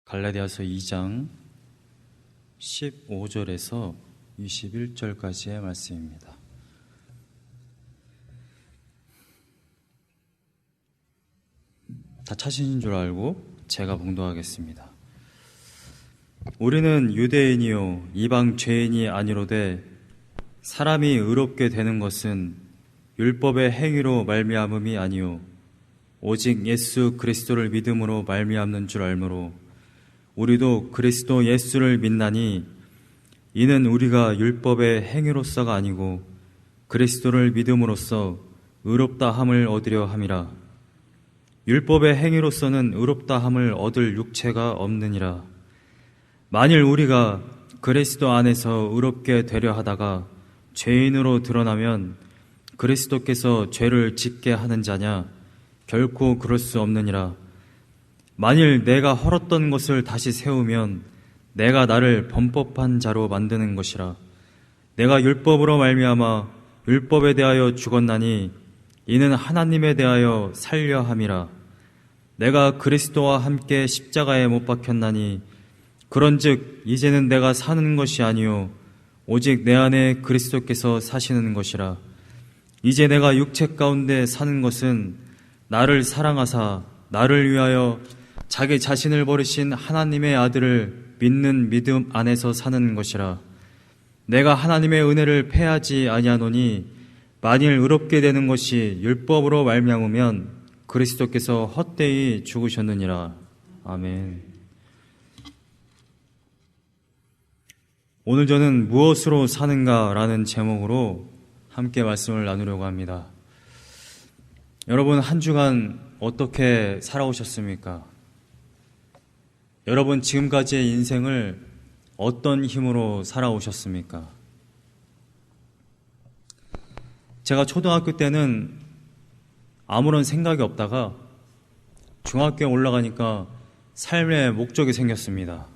갈라디아서 2장 15절에서 21절까지의 말씀입니다. 다 찾으신 줄 알고 제가 봉독하겠습니다. 우리는 유대인이요 이방 죄인이 아니로되 사람이 의롭게 되는 것은 율법의 행위로 말미암음이 아니요 오직 예수 그리스도를 믿음으로 말미암는 줄 알므로 우리도 그리스도 예수를 믿나니 이는 우리가 율법의 행위로서가 아니고 그리스도를 믿음으로써 의롭다 함을 얻으려 함이라. 율법의 행위로서는 의롭다 함을 얻을 육체가 없느니라. 만일 우리가 그리스도 안에서 의롭게 되려 하다가 죄인으로 드러나면 그리스도께서 죄를 짓게 하는 자냐? 결코 그럴 수 없느니라. 만일 내가 헐었던 것을 다시 세우면 내가 나를 범법한 자로 만드는 것이라. 내가 율법으로 말미암아 율법에 대하여 죽었나니 이는 하나님에 대하여 살려 함이라. 내가 그리스도와 함께 십자가에 못 박혔나니 그런즉 이제는 내가 사는 것이 아니요 오직 내 안에 그리스도께서 사시는 것이라. 이제 내가 육체 가운데 사는 것은 나를 사랑하사 나를 위하여 자기 자신을 버리신 하나님의 아들을 믿는 믿음 안에서 사는 것이라. 내가 하나님의 은혜를 패하지 아니하노니 만일 의롭게 되는 것이 율법으로 말미암으면 그리스도께서 헛되이 죽으셨느니라. 아멘. 오늘 저는 무엇으로 사는가 라는 제목으로 함께 말씀을 나누려고 합니다. 여러분 한 주간 어떻게 살아오셨습니까? 여러분 지금까지의 인생을 어떤 힘으로 살아오셨습니까? 제가 초등학교 때는 아무런 생각이 없다가 중학교에 올라가니까 삶의 목적이 생겼습니다.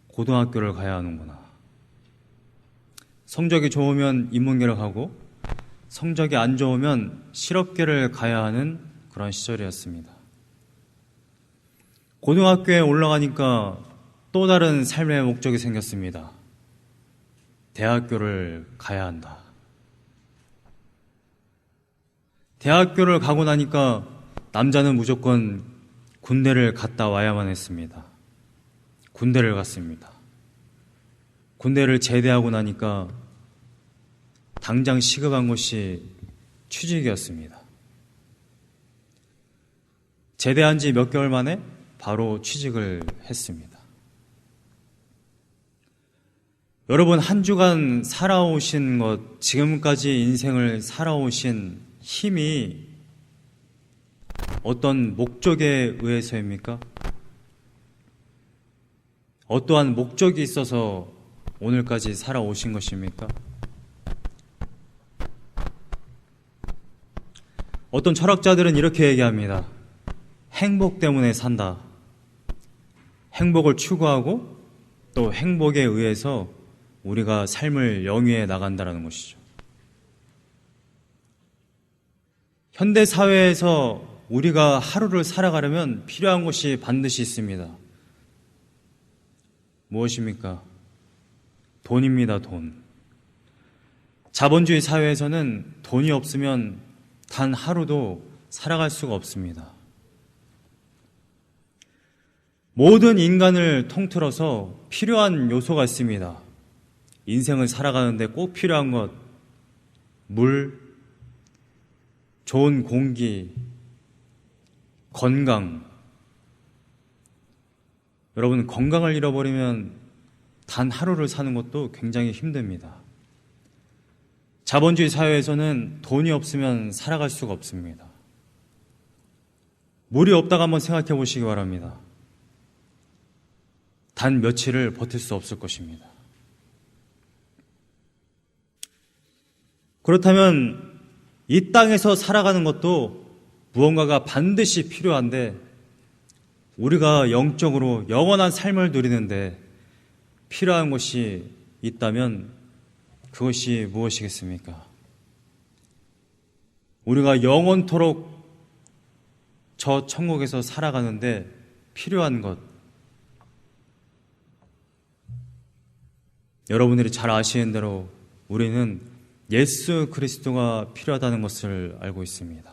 고등학교를 가야 하는구나. 성적이 좋으면 인문계를 가고 성적이 안 좋으면 실업계를 가야 하는 그런 시절이었습니다. 고등학교에 올라가니까 또 다른 삶의 목적이 생겼습니다. 대학교를 가야 한다. 대학교를 가고 나니까 남자는 무조건 군대를 갔다 와야만 했습니다. 군대를 갔습니다. 군대를 제대하고 나니까 당장 시급한 것이 취직이었습니다. 제대한 지 몇 개월 만에 바로 취직을 했습니다. 여러분 한 주간 살아오신 것, 지금까지 인생을 살아오신 힘이 어떤 목적에 의해서입니까? 어떠한 목적이 있어서 오늘까지 살아오신 것입니까? 어떤 철학자들은 이렇게 얘기합니다. 행복 때문에 산다. 행복을 추구하고 또 행복에 의해서 우리가 삶을 영위해 나간다는 것이죠. 현대 사회에서 우리가 하루를 살아가려면 필요한 것이 반드시 있습니다. 무엇입니까? 돈입니다, 돈. 자본주의 사회에서는 돈이 없으면 단 하루도 살아갈 수가 없습니다. 모든 인간을 통틀어서 필요한 요소가 있습니다. 인생을 살아가는데 꼭 필요한 것, 물, 좋은 공기, 건강. 여러분 건강을 잃어버리면 단 하루를 사는 것도 굉장히 힘듭니다. 자본주의 사회에서는 돈이 없으면 살아갈 수가 없습니다. 물이 없다가 한번 생각해 보시기 바랍니다. 단 며칠을 버틸 수 없을 것입니다. 그렇다면 이 땅에서 살아가는 것도 무언가가 반드시 필요한데 우리가 영적으로 영원한 삶을 누리는데 필요한 것이 있다면 그것이 무엇이겠습니까? 우리가 영원토록 저 천국에서 살아가는데 필요한 것, 여러분들이 잘 아시는 대로 우리는 예수 그리스도가 필요하다는 것을 알고 있습니다.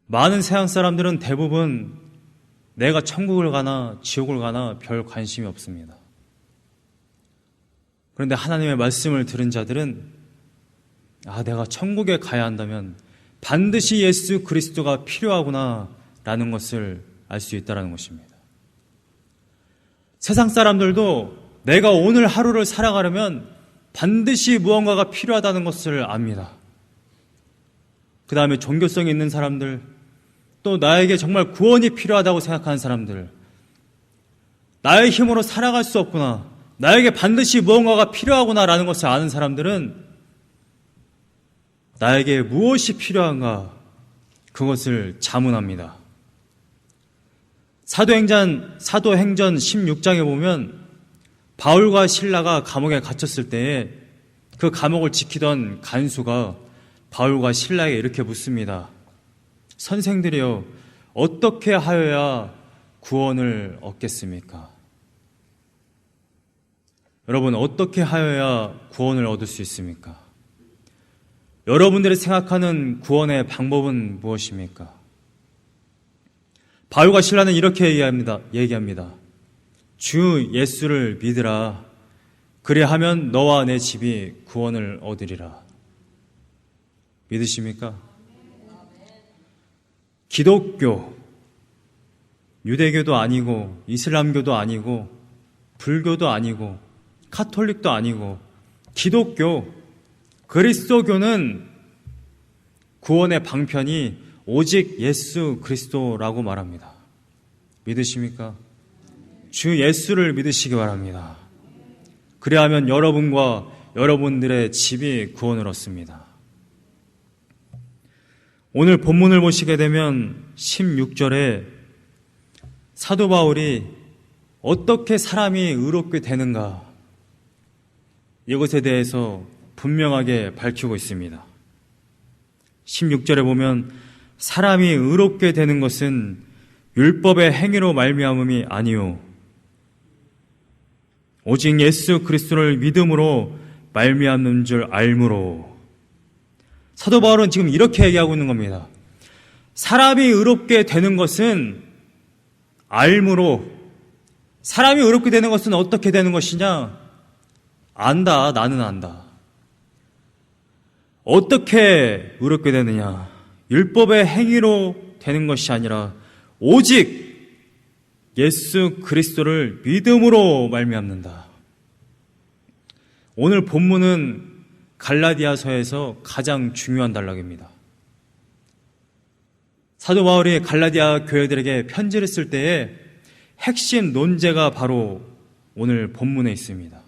많은 세상 사람들은 대부분 내가 천국을 가나 지옥을 가나 별 관심이 없습니다. 그런데 하나님의 말씀을 들은 자들은 내가 천국에 가야 한다면 반드시 예수 그리스도가 필요하구나 라는 것을 알 수 있다는 것입니다. 세상 사람들도 내가 오늘 하루를 살아가려면 반드시 무언가가 필요하다는 것을 압니다. 그 다음에 종교성이 있는 사람들, 또 나에게 정말 구원이 필요하다고 생각하는 사람들, 나의 힘으로 살아갈 수 없구나, 나에게 반드시 무언가가 필요하구나 라는 것을 아는 사람들은 나에게 무엇이 필요한가 그것을 자문합니다. 사도행전 16장에 보면 바울과 실라가 감옥에 갇혔을 때에 그 감옥을 지키던 간수가 바울과 실라에게 이렇게 묻습니다. 선생들이여, 어떻게 하여야 구원을 얻겠습니까? 여러분, 어떻게 하여야 구원을 얻을 수 있습니까? 여러분들이 생각하는 구원의 방법은 무엇입니까? 바울과 실라는 이렇게 얘기합니다. 주 예수를 믿으라. 그리하면 너와 내 집이 구원을 얻으리라. 믿으십니까? 기독교, 유대교도 아니고 이슬람교도 아니고 불교도 아니고 카톨릭도 아니고 기독교, 그리스도교는 구원의 방편이 오직 예수 그리스도라고 말합니다. 믿으십니까? 주 예수를 믿으시기 바랍니다. 그리하면 여러분과 여러분들의 집이 구원을 얻습니다. 오늘 본문을 보시게 되면 16절에 사도 바울이 어떻게 사람이 의롭게 되는가, 이것에 대해서 분명하게 밝히고 있습니다. 16절에 보면 사람이 의롭게 되는 것은 율법의 행위로 말미암음이 아니요 오직 예수 그리스도를 믿음으로 말미암는 줄 알므로. 사도 바울은 지금 이렇게 얘기하고 있는 겁니다. 사람이 의롭게 되는 것은 알므로. 사람이 의롭게 되는 것은 어떻게 되는 것이냐? 안다. 나는 안다. 어떻게 의롭게 되느냐? 율법의 행위로 되는 것이 아니라 오직 예수 그리스도를 믿음으로 말미암는다. 오늘 본문은 갈라디아서에서 가장 중요한 단락입니다. 사도 바울이 갈라디아 교회들에게 편지를 쓸 때에 핵심 논제가 바로 오늘 본문에 있습니다.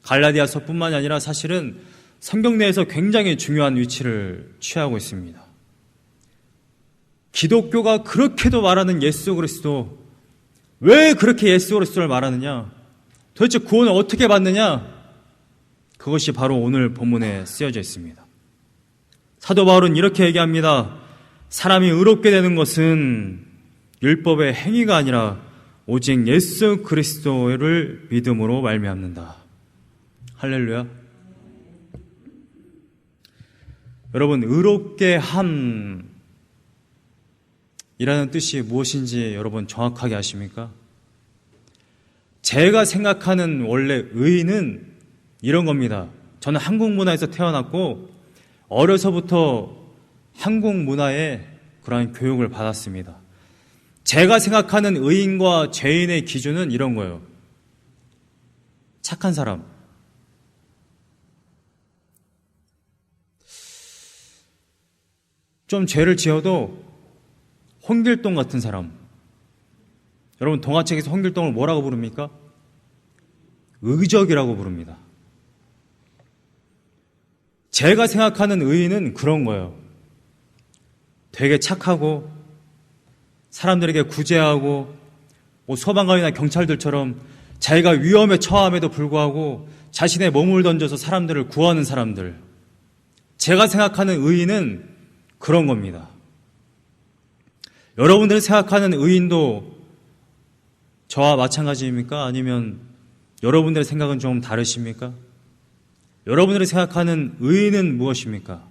갈라디아서뿐만이 아니라 사실은 성경 내에서 굉장히 중요한 위치를 취하고 있습니다. 기독교가 그렇게도 말하는 예수 그리스도, 왜 그렇게 예수 그리스도를 말하느냐? 도대체 구원을 어떻게 받느냐? 그것이 바로 오늘 본문에 쓰여져 있습니다. 사도 바울은 이렇게 얘기합니다. 사람이 의롭게 되는 것은 율법의 행위가 아니라 오직 예수 그리스도를 믿음으로 말미암는다. 할렐루야. 여러분, 의롭게 함이라는 뜻이 무엇인지 여러분 정확하게 아십니까? 제가 생각하는 원래 의는 이런 겁니다. 저는 한국 문화에서 태어났고 어려서부터 한국 문화에 그러한 교육을 받았습니다. 제가 생각하는 의인과 죄인의 기준은 이런 거예요. 착한 사람, 좀 죄를 지어도 홍길동 같은 사람. 여러분, 동화책에서 홍길동을 뭐라고 부릅니까? 의적이라고 부릅니다. 제가 생각하는 의인은 그런 거예요. 되게 착하고 사람들에게 구제하고 소방관이나 경찰들처럼 자기가 위험에 처함에도 불구하고 자신의 몸을 던져서 사람들을 구하는 사람들. 제가 생각하는 의인은 그런 겁니다. 여러분들이 생각하는 의인도 저와 마찬가지입니까? 아니면 여러분들의 생각은 좀 다르십니까? 여러분들이 생각하는 의의는 무엇입니까?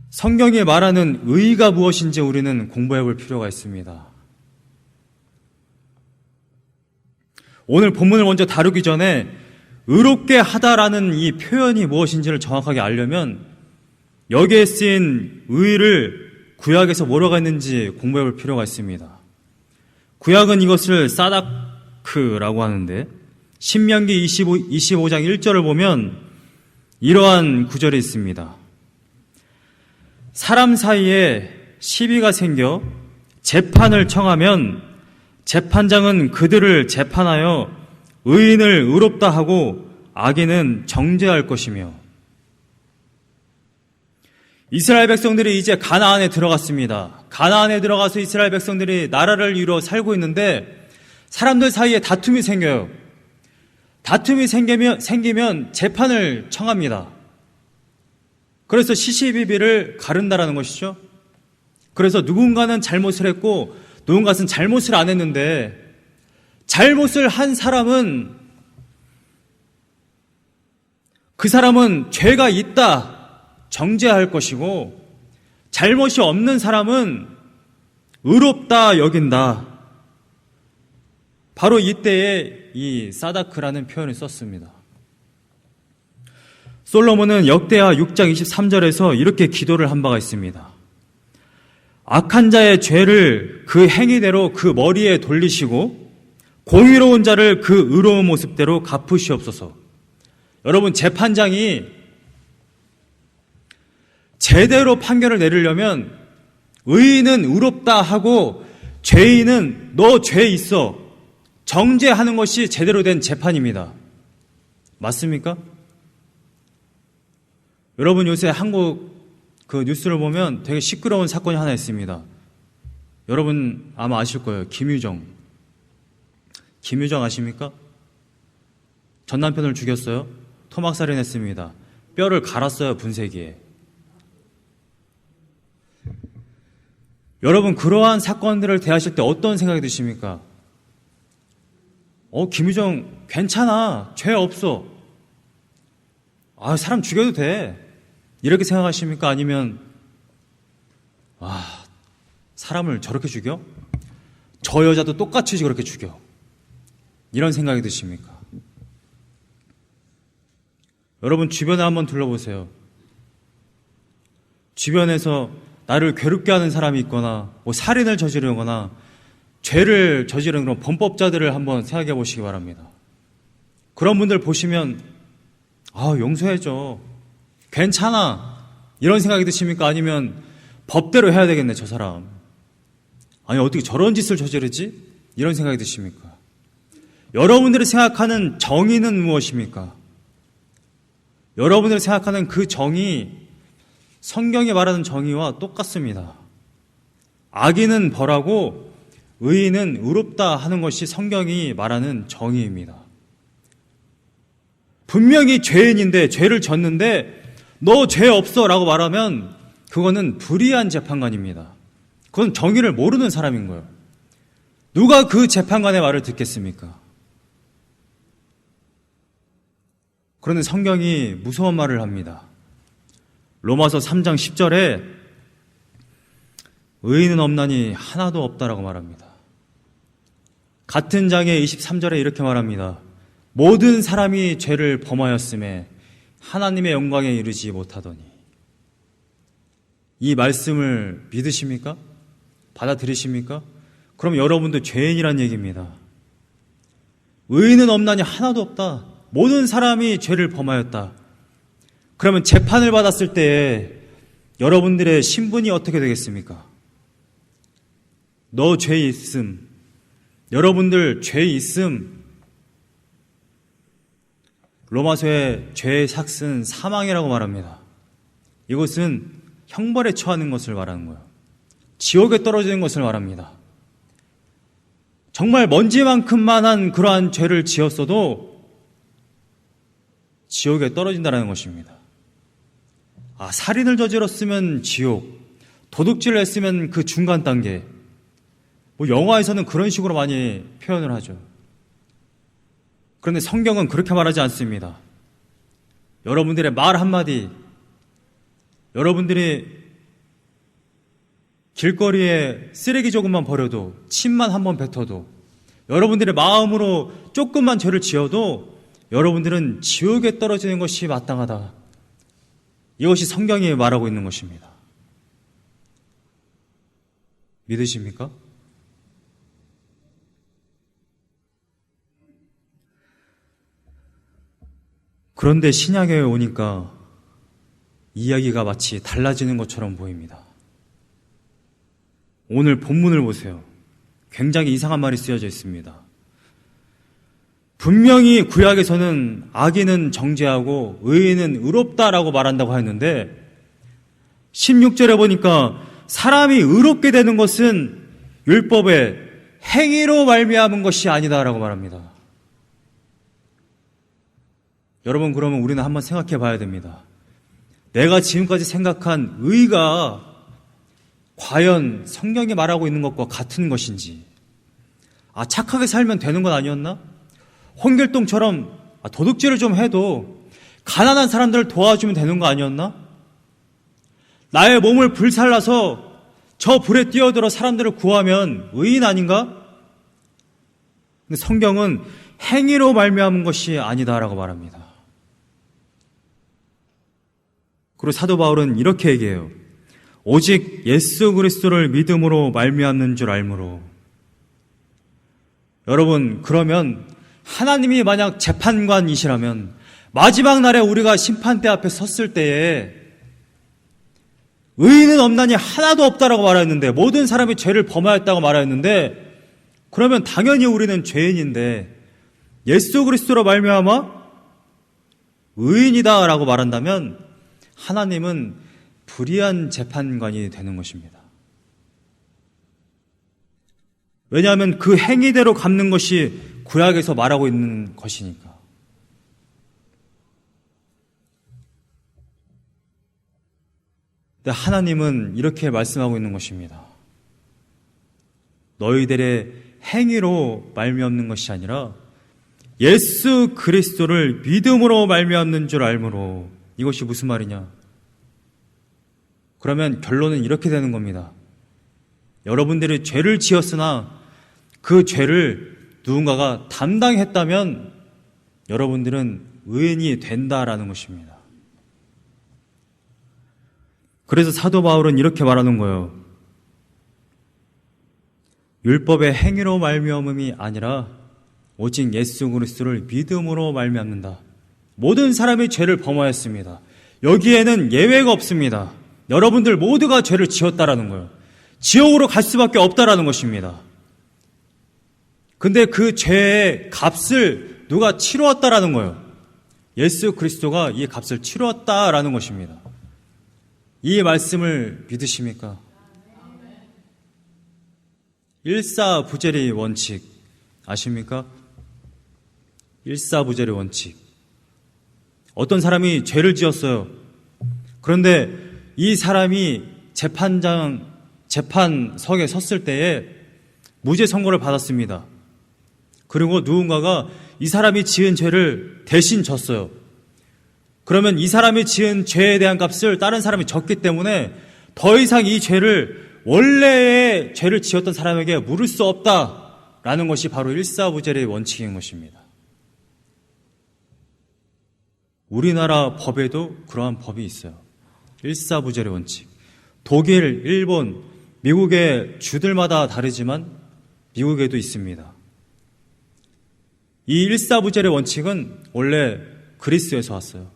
성경이 말하는 의의가 무엇인지 우리는 공부해 볼 필요가 있습니다. 오늘 본문을 먼저 다루기 전에 의롭게 하다라는 이 표현이 무엇인지를 정확하게 알려면 여기에 쓰인 의의를 구약에서 뭐라고 했는지 공부해 볼 필요가 있습니다. 구약은 이것을 사다크라고 하는데 신명기 25장 1절을 보면 이러한 구절이 있습니다. 사람 사이에 시비가 생겨 재판을 청하면 재판장은 그들을 재판하여 의인을 의롭다 하고 악인은 정죄할 것이며, 이스라엘 백성들이 이제 가나안에 들어갔습니다. 가나안에 들어가서 이스라엘 백성들이 나라를 이루어 살고 있는데 사람들 사이에 다툼이 생겨요. 다툼이 생기면 재판을 청합니다. 그래서 시시비비를 가른다라는 것이죠. 그래서 누군가는 잘못을 했고 누군가는 잘못을 안 했는데, 잘못을 한 사람은 그 사람은 죄가 있다 정죄할 것이고, 잘못이 없는 사람은 의롭다 여긴다. 바로 이때에 이 사다크라는 표현을 썼습니다. 솔로몬은 역대하 6장 23절에서 이렇게 기도를 한 바가 있습니다. 악한 자의 죄를 그 행위대로 그 머리에 돌리시고 공의로운 자를 그 의로운 모습대로 갚으시옵소서. 여러분, 재판장이 제대로 판결을 내리려면 의인은 의롭다 하고 죄인은 너 죄 있어 정죄하는 것이 제대로 된 재판입니다. 맞습니까? 여러분, 요새 한국 그 뉴스를 보면 되게 시끄러운 사건이 하나 있습니다. 여러분 아마 아실 거예요. 김유정 아십니까? 전 남편을 죽였어요. 토막살인했습니다. 뼈를 갈았어요, 분쇄기에. 여러분, 그러한 사건들을 대하실 때 어떤 생각이 드십니까? 김유정 괜찮아, 죄 없어, 사람 죽여도 돼, 이렇게 생각하십니까? 아니면 사람을 저렇게 죽여? 저 여자도 똑같이 그렇게 죽여, 이런 생각이 드십니까? 여러분, 주변에 한번 둘러보세요. 주변에서 나를 괴롭게 하는 사람이 있거나 살인을 저지르거나 죄를 저지르는 그런 범법자들을 한번 생각해 보시기 바랍니다. 그런 분들 보시면 용서해줘, 괜찮아, 이런 생각이 드십니까? 아니면 법대로 해야 되겠네, 저 사람, 아니 어떻게 저런 짓을 저지르지? 이런 생각이 드십니까? 여러분들이 생각하는 정의는 무엇입니까? 여러분들이 생각하는 그 정의, 성경이 말하는 정의와 똑같습니다. 악인은 벌하고 의인은 의롭다 하는 것이 성경이 말하는 정의입니다. 분명히 죄인인데, 죄를 졌는데 너 죄 없어 라고 말하면 그거는 불의한 재판관입니다. 그건 정의를 모르는 사람인 거예요. 누가 그 재판관의 말을 듣겠습니까? 그런데 성경이 무서운 말을 합니다. 로마서 3장 10절에 의인은 없나니 하나도 없다라고 말합니다. 같은 장의 23절에 이렇게 말합니다. 모든 사람이 죄를 범하였음에 하나님의 영광에 이르지 못하더니. 이 말씀을 믿으십니까? 받아들이십니까? 그럼 여러분도 죄인이란 얘기입니다. 의인은 없나니 하나도 없다. 모든 사람이 죄를 범하였다. 그러면 재판을 받았을 때에 여러분들의 신분이 어떻게 되겠습니까? 너 죄 있음, 여러분들 죄 있음. 로마서의 죄의 삭은 사망이라고 말합니다. 이것은 형벌에 처하는 것을 말하는 거예요. 지옥에 떨어지는 것을 말합니다. 정말 먼지만큼만한 그러한 죄를 지었어도 지옥에 떨어진다는 것입니다. 살인을 저질렀으면 지옥, 도둑질을 했으면 그 중간 단계, 뭐 영화에서는 그런 식으로 많이 표현을 하죠. 그런데 성경은 그렇게 말하지 않습니다. 여러분들의 말 한마디, 여러분들이 길거리에 쓰레기 조금만 버려도, 침만 한번 뱉어도, 여러분들의 마음으로 조금만 죄를 지어도 여러분들은 지옥에 떨어지는 것이 마땅하다. 이것이 성경이 말하고 있는 것입니다. 믿으십니까? 그런데 신약에 오니까 이야기가 마치 달라지는 것처럼 보입니다. 오늘 본문을 보세요. 굉장히 이상한 말이 쓰여져 있습니다. 분명히 구약에서는 악인은 정죄하고 의인은 의롭다라고 말한다고 하였는데 16절에 보니까 사람이 의롭게 되는 것은 율법의 행위로 말미암은 것이 아니다라고 말합니다. 여러분, 그러면 우리는 한번 생각해 봐야 됩니다. 내가 지금까지 생각한 의가 과연 성경이 말하고 있는 것과 같은 것인지, 착하게 살면 되는 건 아니었나? 홍길동처럼 도둑질을 좀 해도 가난한 사람들을 도와주면 되는 거 아니었나? 나의 몸을 불살라서 저 불에 뛰어들어 사람들을 구하면 의인 아닌가? 근데 성경은 행위로 말미암은 것이 아니다라고 말합니다. 그리고 사도 바울은 이렇게 얘기해요. 오직 예수 그리스도를 믿음으로 말미암는 줄 알므로. 여러분, 그러면 하나님이 만약 재판관이시라면 마지막 날에 우리가 심판대 앞에 섰을 때에 의인은 없나니 하나도 없다라고 말하였는데, 모든 사람이 죄를 범하였다고 말하였는데, 그러면 당연히 우리는 죄인인데 예수 그리스도로 말미암아 의인이다라고 말한다면 하나님은 불의한 재판관이 되는 것입니다. 왜냐하면 그 행위대로 갚는 것이 구약에서 말하고 있는 것이니까. 근데 하나님은 이렇게 말씀하고 있는 것입니다. 너희들의 행위로 말미암는 것이 아니라 예수 그리스도를 믿음으로 말미암는 줄 알므로. 이것이 무슨 말이냐? 그러면 결론은 이렇게 되는 겁니다. 여러분들이 죄를 지었으나 그 죄를 누군가가 담당했다면 여러분들은 의인이 된다라는 것입니다. 그래서 사도 바울은 이렇게 말하는 거예요. 율법의 행위로 말미암음이 아니라 오직 예수 그리스도를 믿음으로 말미암는다. 모든 사람이 죄를 범하였습니다. 여기에는 예외가 없습니다. 여러분들 모두가 죄를 지었다라는 거예요. 지옥으로 갈 수밖에 없다라는 것입니다. 근데 그 죄의 값을 누가 치루었다라는 거예요. 예수 그리스도가 이 값을 치루었다라는 것입니다. 이 말씀을 믿으십니까? 일사부재리 원칙 아십니까? 일사부재리 원칙. 어떤 사람이 죄를 지었어요. 그런데 이 사람이 재판석에 섰을 때에 무죄 선고를 받았습니다. 그리고 누군가가 이 사람이 지은 죄를 대신 졌어요. 그러면 이 사람이 지은 죄에 대한 값을 다른 사람이 졌기 때문에 더 이상 이 죄를 원래의 죄를 지었던 사람에게 물을 수 없다라는 것이 바로 일사부재리의 원칙인 것입니다. 우리나라 법에도 그러한 법이 있어요. 일사부재리 원칙. 독일, 일본, 미국의 주들마다 다르지만 미국에도 있습니다. 이 일사부재리 원칙은 원래 그리스에서 왔어요.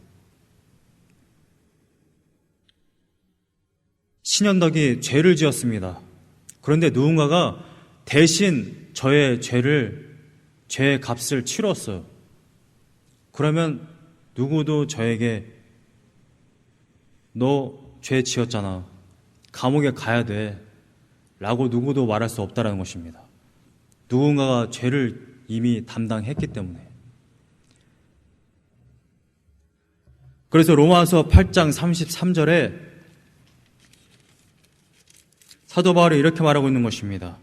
신현덕이 죄를 지었습니다. 그런데 누군가가 대신 저의 죄의 값을 치렀어요. 그러면 누구도 저에게 너 죄 지었잖아, 감옥에 가야 돼 라고 누구도 말할 수 없다는 것입니다. 누군가가 죄를 이미 담당했기 때문에. 그래서 로마서 8장 33절에 사도 바울이 이렇게 말하고 있는 것입니다.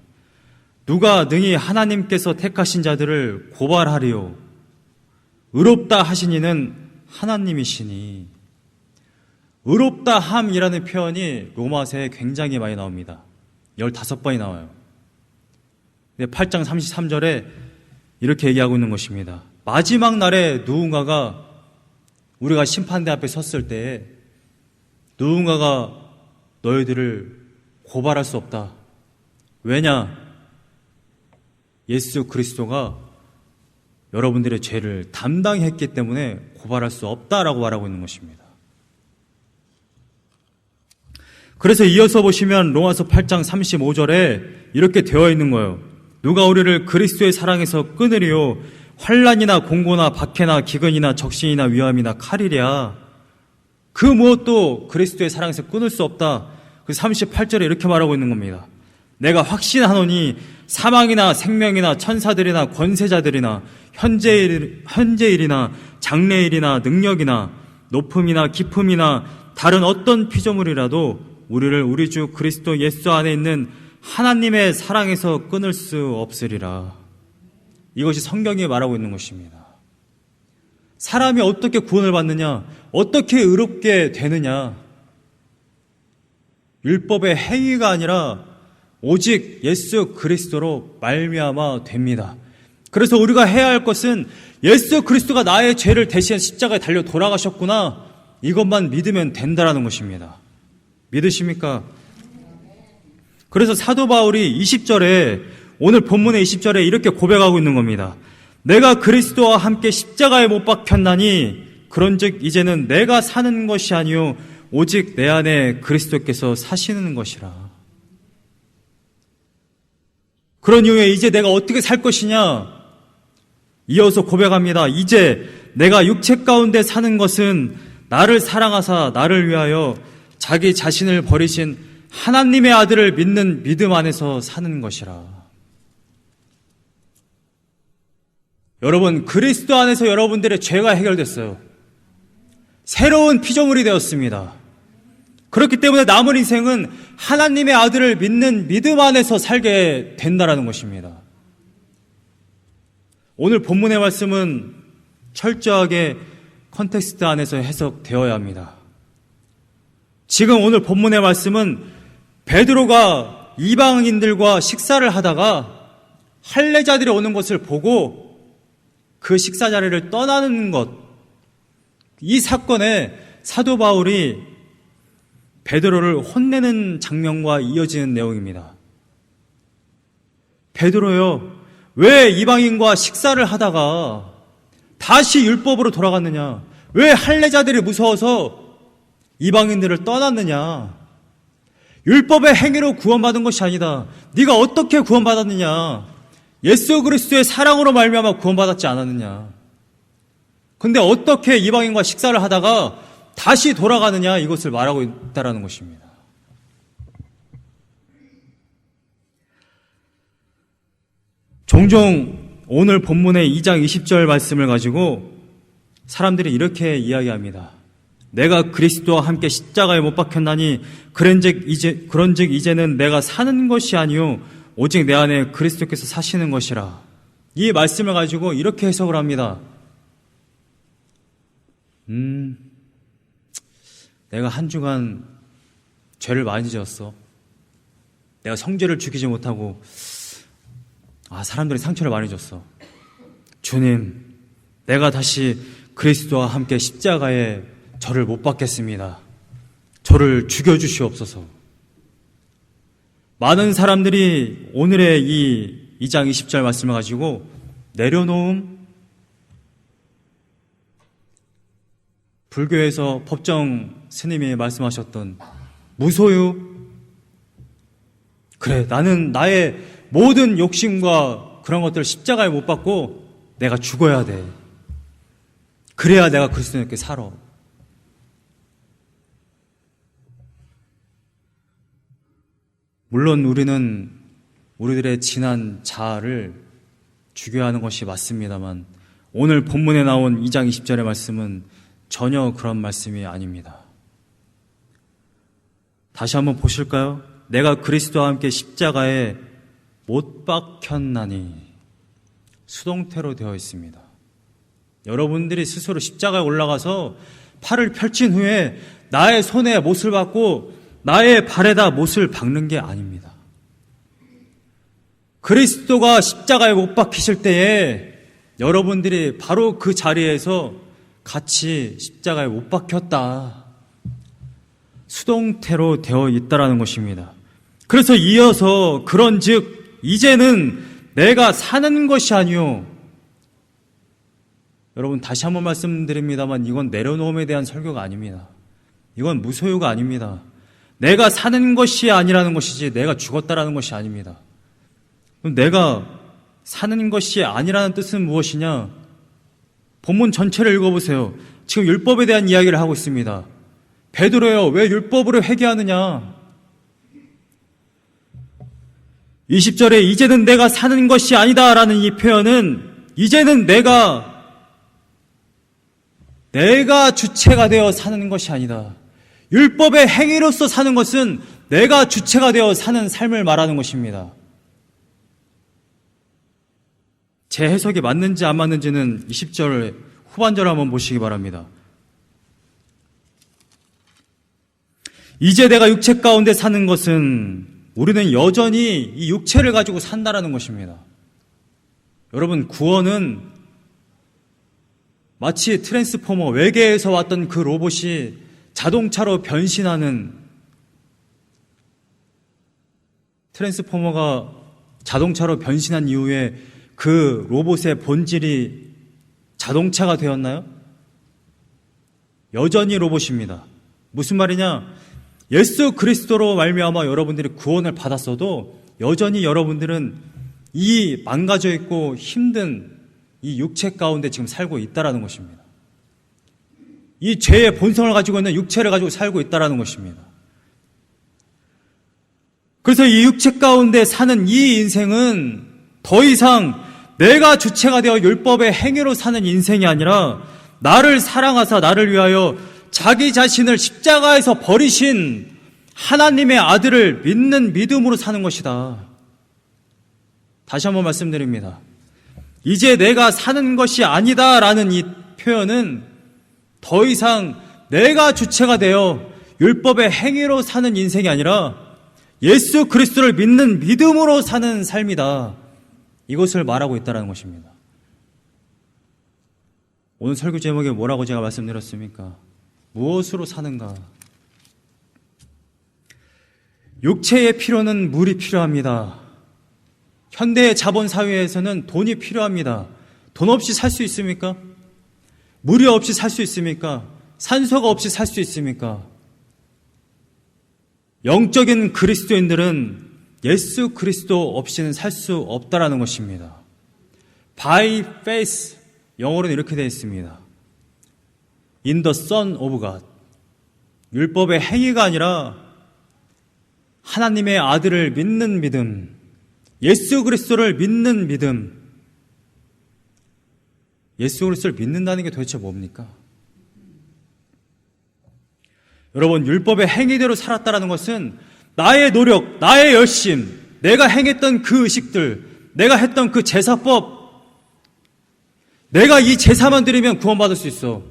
누가 능히 하나님께서 택하신 자들을 고발하리요? 의롭다 하신 이는 하나님이시니. 의롭다 함이라는 표현이 로마서에 굉장히 많이 나옵니다. 15번이 나와요. 8장 33절에 이렇게 얘기하고 있는 것입니다. 마지막 날에 누군가가, 우리가 심판대 앞에 섰을 때에 누군가가 너희들을 고발할 수 없다. 왜냐? 예수 그리스도가 여러분들의 죄를 담당했기 때문에 고발할 수 없다라고 말하고 있는 것입니다. 그래서 이어서 보시면 로마서 8장 35절에 이렇게 되어 있는 거예요. 누가 우리를 그리스도의 사랑에서 끊으리요? 환난이나 공고나 박해나 기근이나 적신이나 위험이나 칼이랴. 그 무엇도 그리스도의 사랑에서 끊을 수 없다. 그 38절에 이렇게 말하고 있는 겁니다. 내가 확신하노니 사망이나 생명이나 천사들이나 권세자들이나 현재일이나 장래일이나 능력이나 높음이나 깊음이나 다른 어떤 피조물이라도 우리를 우리 주 그리스도 예수 안에 있는 하나님의 사랑에서 끊을 수 없으리라. 이것이 성경이 말하고 있는 것입니다. 사람이 어떻게 구원을 받느냐? 어떻게 의롭게 되느냐? 율법의 행위가 아니라 오직 예수 그리스도로 말미암아 됩니다. 그래서 우리가 해야 할 것은 예수 그리스도가 나의 죄를 대신 십자가에 달려 돌아가셨구나, 이것만 믿으면 된다라는 것입니다. 믿으십니까? 그래서 사도 바울이 20절에, 오늘 본문의 20절에 이렇게 고백하고 있는 겁니다. 내가 그리스도와 함께 십자가에 못 박혔나니 그런즉 이제는 내가 사는 것이 아니요 오직 내 안에 그리스도께서 사시는 것이라. 그런 이후에 이제 내가 어떻게 살 것이냐? 이어서 고백합니다. 이제 내가 육체 가운데 사는 것은 나를 사랑하사 나를 위하여 자기 자신을 버리신 하나님의 아들을 믿는 믿음 안에서 사는 것이라. 여러분, 그리스도 안에서 여러분들의 죄가 해결됐어요. 새로운 피조물이 되었습니다. 그렇기 때문에 남은 인생은 하나님의 아들을 믿는 믿음 안에서 살게 된다는 것입니다. 오늘 본문의 말씀은 철저하게 컨텍스트 안에서 해석되어야 합니다. 지금 오늘 본문의 말씀은 베드로가 이방인들과 식사를 하다가 할례자들이 오는 것을 보고 그 식사 자리를 떠나는 것, 이 사건에 사도 바울이 베드로를 혼내는 장면과 이어지는 내용입니다. 베드로요, 왜 이방인과 식사를 하다가 다시 율법으로 돌아갔느냐? 왜 할례자들이 무서워서 이방인들을 떠났느냐? 율법의 행위로 구원받은 것이 아니다. 네가 어떻게 구원받았느냐? 예수 그리스도의 사랑으로 말미암아 구원받았지 않았느냐? 근데 어떻게 이방인과 식사를 하다가 다시 돌아가느냐? 이것을 말하고 있다는 것입니다. 종종 오늘 본문의 2장 20절 말씀을 가지고 사람들이 이렇게 이야기합니다. 내가 그리스도와 함께 십자가에 못 박혔나니 그런즉 이제는 내가 사는 것이 아니요 오직 내 안에 그리스도께서 사시는 것이라. 이 말씀을 가지고 이렇게 해석을 합니다. 내가 한 주간 죄를 많이 지었어. 내가 성죄를 죽이지 못하고 사람들이 상처를 많이 줬어. 주님, 내가 다시 그리스도와 함께 십자가에 저를 못 박겠습니다. 저를 죽여주시옵소서. 많은 사람들이 오늘의 이 2장 20절 말씀을 가지고 내려놓음, 불교에서 법정 스님이 말씀하셨던 무소유, 그래, 나는 나의 모든 욕심과 그런 것들을 십자가에 못 박고 내가 죽어야 돼. 그래야 내가 그리스도님께 살아. 물론 우리는 우리들의 지난 자아를 죽여야 하는 것이 맞습니다만 오늘 본문에 나온 2장 20절의 말씀은 전혀 그런 말씀이 아닙니다. 다시 한번 보실까요? 내가 그리스도와 함께 십자가에 못 박혔나니 수동태로 되어 있습니다. 여러분들이 스스로 십자가에 올라가서 팔을 펼친 후에 나의 손에 못을 박고 나의 발에다 못을 박는 게 아닙니다. 그리스도가 십자가에 못 박히실 때에 여러분들이 바로 그 자리에서 같이 십자가에 못 박혔다. 수동태로 되어 있다라는 것입니다. 그래서 이어서 그런즉 이제는 내가 사는 것이 아니요. 여러분 다시 한번 말씀드립니다만 이건 내려놓음에 대한 설교가 아닙니다. 이건 무소유가 아닙니다. 내가 사는 것이 아니라는 것이지 내가 죽었다라는 것이 아닙니다. 그럼 내가 사는 것이 아니라는 뜻은 무엇이냐? 본문 전체를 읽어보세요. 지금 율법에 대한 이야기를 하고 있습니다. 베드로여, 왜 율법으로 회개하느냐? 20절에 이제는 내가 사는 것이 아니다라는 이 표현은 이제는 내가 주체가 되어 사는 것이 아니다. 율법의 행위로서 사는 것은 내가 주체가 되어 사는 삶을 말하는 것입니다. 제 해석이 맞는지 안 맞는지는 20절 후반절을 한번 보시기 바랍니다. 이제 내가 육체 가운데 사는 것은 우리는 여전히 이 육체를 가지고 산다라는 것입니다. 여러분, 구원은 마치 트랜스포머, 외계에서 왔던 그 로봇이 자동차로 변신하는, 트랜스포머가 자동차로 변신한 이후에 그 로봇의 본질이 자동차가 되었나요? 여전히 로봇입니다. 무슨 말이냐? 예수 그리스도로 말미암아 여러분들이 구원을 받았어도 여전히 여러분들은 이 망가져 있고 힘든 이 육체 가운데 지금 살고 있다라는 것입니다. 이 죄의 본성을 가지고 있는 육체를 가지고 살고 있다라는 것입니다. 그래서 이 육체 가운데 사는 이 인생은 더 이상 내가 주체가 되어 율법의 행위로 사는 인생이 아니라 나를 사랑하사 나를 위하여 자기 자신을 십자가에서 버리신 하나님의 아들을 믿는 믿음으로 사는 것이다. 다시 한번 말씀드립니다. 이제 내가 사는 것이 아니다라는 이 표현은 더 이상 내가 주체가 되어 율법의 행위로 사는 인생이 아니라 예수 그리스도를 믿는 믿음으로 사는 삶이다. 이것을 말하고 있다는 것입니다. 오늘 설교 제목에 뭐라고 제가 말씀드렸습니까? 무엇으로 사는가? 육체의 필요는 물이 필요합니다. 현대의 자본사회에서는 돈이 필요합니다. 돈 없이 살 수 있습니까? 물이 없이 살 수 있습니까? 산소가 없이 살 수 있습니까? 영적인 그리스도인들은 예수 그리스도 없이는 살 수 없다라는 것입니다. By faith, 영어로는 이렇게 되어 있습니다. In the Son of God. 율법의 행위가 아니라 하나님의 아들을 믿는 믿음, 예수 그리스도를 믿는 믿음. 예수 그리스도를 믿는다는 게 도대체 뭡니까? 여러분, 율법의 행위대로 살았다라는 것은 나의 노력, 나의 열심, 내가 행했던 그 의식들, 내가 했던 그 제사법, 내가 이 제사만 드리면 구원받을 수 있어,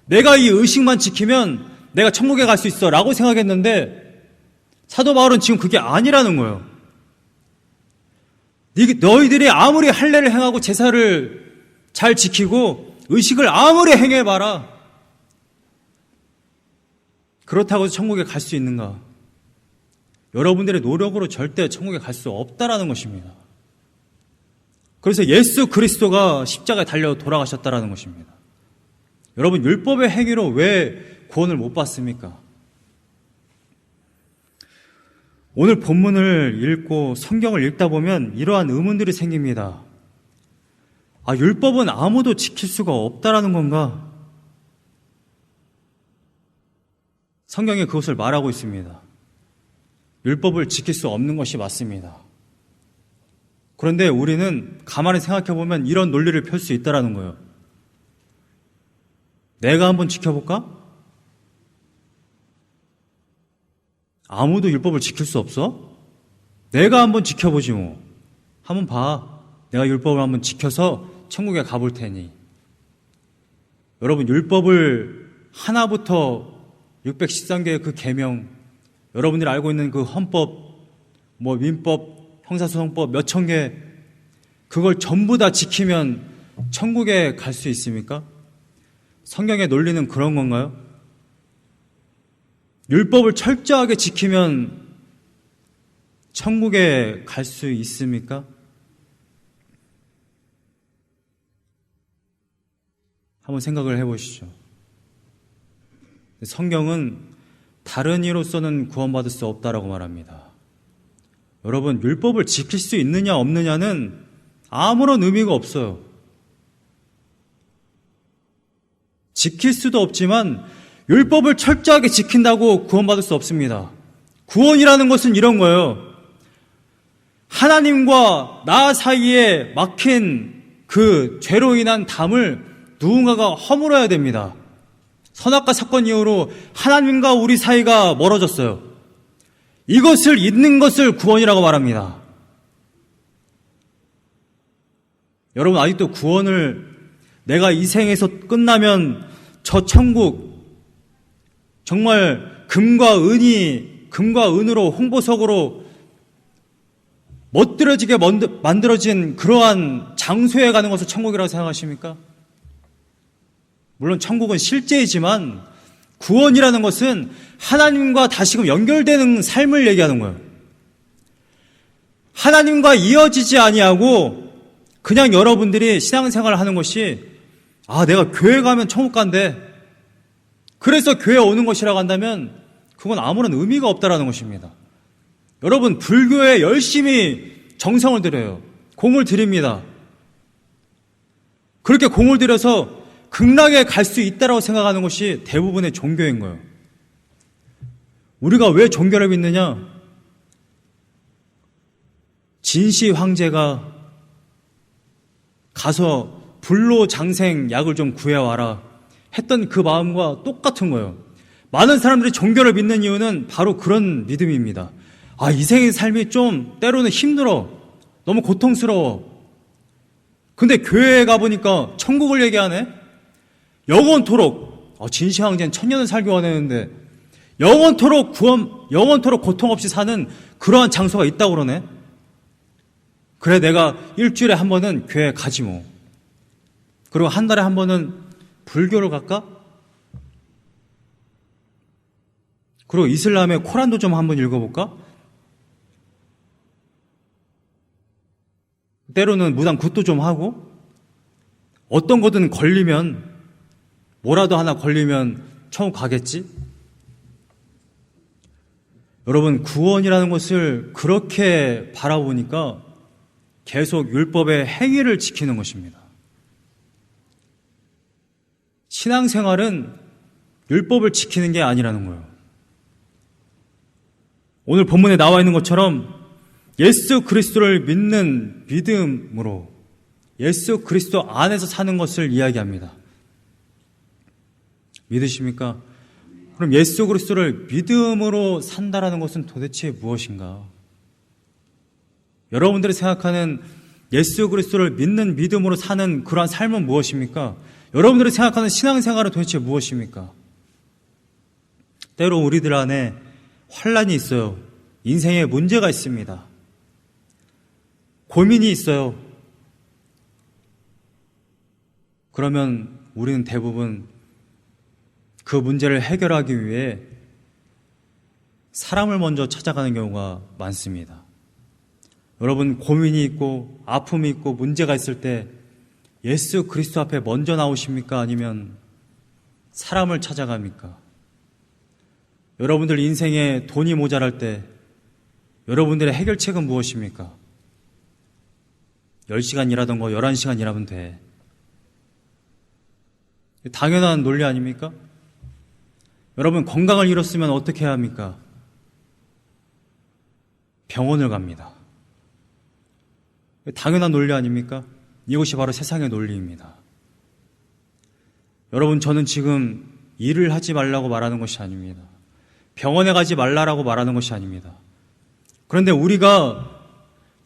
내가 이 의식만 지키면 내가 천국에 갈 수 있어 라고 생각했는데 사도 바울은 지금 그게 아니라는 거예요. 너희들이 아무리 할례를 행하고 제사를 잘 지키고 의식을 아무리 행해봐라, 그렇다고 해서 천국에 갈 수 있는가? 여러분들의 노력으로 절대 천국에 갈 수 없다라는 것입니다. 그래서 예수 그리스도가 십자가에 달려 돌아가셨다라는 것입니다. 여러분, 율법의 행위로 왜 구원을 못 받습니까? 오늘 본문을 읽고 성경을 읽다 보면 이러한 의문들이 생깁니다. 아, 율법은 아무도 지킬 수가 없다라는 건가? 성경에 그것을 말하고 있습니다. 율법을 지킬 수 없는 것이 맞습니다. 그런데 우리는 가만히 생각해 보면 이런 논리를 펼 수 있다라는 거예요. 내가 한번 지켜볼까? 아무도 율법을 지킬 수 없어? 내가 한번 지켜보지 뭐. 한번 봐. 내가 율법을 한번 지켜서 천국에 가볼 테니. 여러분, 율법을 하나부터 613개의 그 계명, 여러분들이 알고 있는 그 헌법, 민법, 형사소송법 몇천 개, 그걸 전부 다 지키면 천국에 갈 수 있습니까? 성경의 논리는 그런 건가요? 율법을 철저하게 지키면 천국에 갈 수 있습니까? 한번 생각을 해보시죠. 성경은 다른 이로서는 구원받을 수 없다라고 말합니다. 여러분, 율법을 지킬 수 있느냐 없느냐는 아무런 의미가 없어요. 지킬 수도 없지만 율법을 철저하게 지킨다고 구원받을 수 없습니다. 구원이라는 것은 이런 거예요. 하나님과 나 사이에 막힌 그 죄로 인한 담을 누군가가 허물어야 됩니다. 선악과 사건 이후로 하나님과 우리 사이가 멀어졌어요. 이것을 잊는 것을 구원이라고 말합니다. 여러분, 아직도 구원을 내가 이 생에서 끝나면 저 천국 정말 금과 은으로 홍보석으로 멋들어지게 만들어진 그러한 장소에 가는 것을 천국이라고 생각하십니까? 물론 천국은 실제이지만 구원이라는 것은 하나님과 다시금 연결되는 삶을 얘기하는 거예요. 하나님과 이어지지 아니하고 그냥 여러분들이 신앙생활을 하는 것이 내가 교회 가면 천국 간대, 그래서 교회 오는 것이라고 한다면 그건 아무런 의미가 없다라는 것입니다. 여러분, 불교에 열심히 정성을 들여요. 공을 들입니다. 그렇게 공을 들여서 극락에 갈 수 있다라고 생각하는 것이 대부분의 종교인 거예요. 우리가 왜 종교를 믿느냐? 진시 황제가 가서 불로장생 약을 좀 구해와라 했던 그 마음과 똑같은 거예요. 많은 사람들이 종교를 믿는 이유는 바로 그런 믿음입니다. 이 생의 삶이 좀 때로는 힘들어, 너무 고통스러워. 근데 교회에 가보니까 천국을 얘기하네? 영원토록, 진시 황제는 천년을 살기 원했는데 영원토록 고통 없이 사는 그러한 장소가 있다고 그러네? 그래, 내가 일주일에 한 번은 교회 가지 뭐. 그리고 한 달에 한 번은 불교를 갈까? 그리고 이슬람의 코란도 좀 한번 읽어볼까? 때로는 무당 굿도 좀 하고, 어떤 거든 걸리면, 뭐라도 하나 걸리면 천국 가겠지? 여러분, 구원이라는 것을 그렇게 바라보니까 계속 율법의 행위를 지키는 것입니다. 신앙생활은 율법을 지키는 게 아니라는 거예요. 오늘 본문에 나와 있는 것처럼 예수 그리스도를 믿는 믿음으로 예수 그리스도 안에서 사는 것을 이야기합니다. 믿으십니까? 그럼 예수 그리스도를 믿음으로 산다라는 것은 도대체 무엇인가? 여러분들이 생각하는 예수 그리스도를 믿는 믿음으로 사는 그러한 삶은 무엇입니까? 여러분들이 생각하는 신앙생활은 도대체 무엇입니까? 때로 우리들 안에 환란이 있어요. 인생에 문제가 있습니다. 고민이 있어요. 그러면 우리는 대부분 그 문제를 해결하기 위해 사람을 먼저 찾아가는 경우가 많습니다. 여러분, 고민이 있고 아픔이 있고 문제가 있을 때 예수 그리스도 앞에 먼저 나오십니까? 아니면 사람을 찾아갑니까? 여러분들 인생에 돈이 모자랄 때 여러분들의 해결책은 무엇입니까? 10시간 일하던 거 11시간 일하면 돼. 당연한 논리 아닙니까? 여러분, 건강을 잃었으면 어떻게 해야 합니까? 병원을 갑니다. 당연한 논리 아닙니까? 이것이 바로 세상의 논리입니다. 여러분, 저는 지금 일을 하지 말라고 말하는 것이 아닙니다. 병원에 가지 말라라고 말하는 것이 아닙니다. 그런데 우리가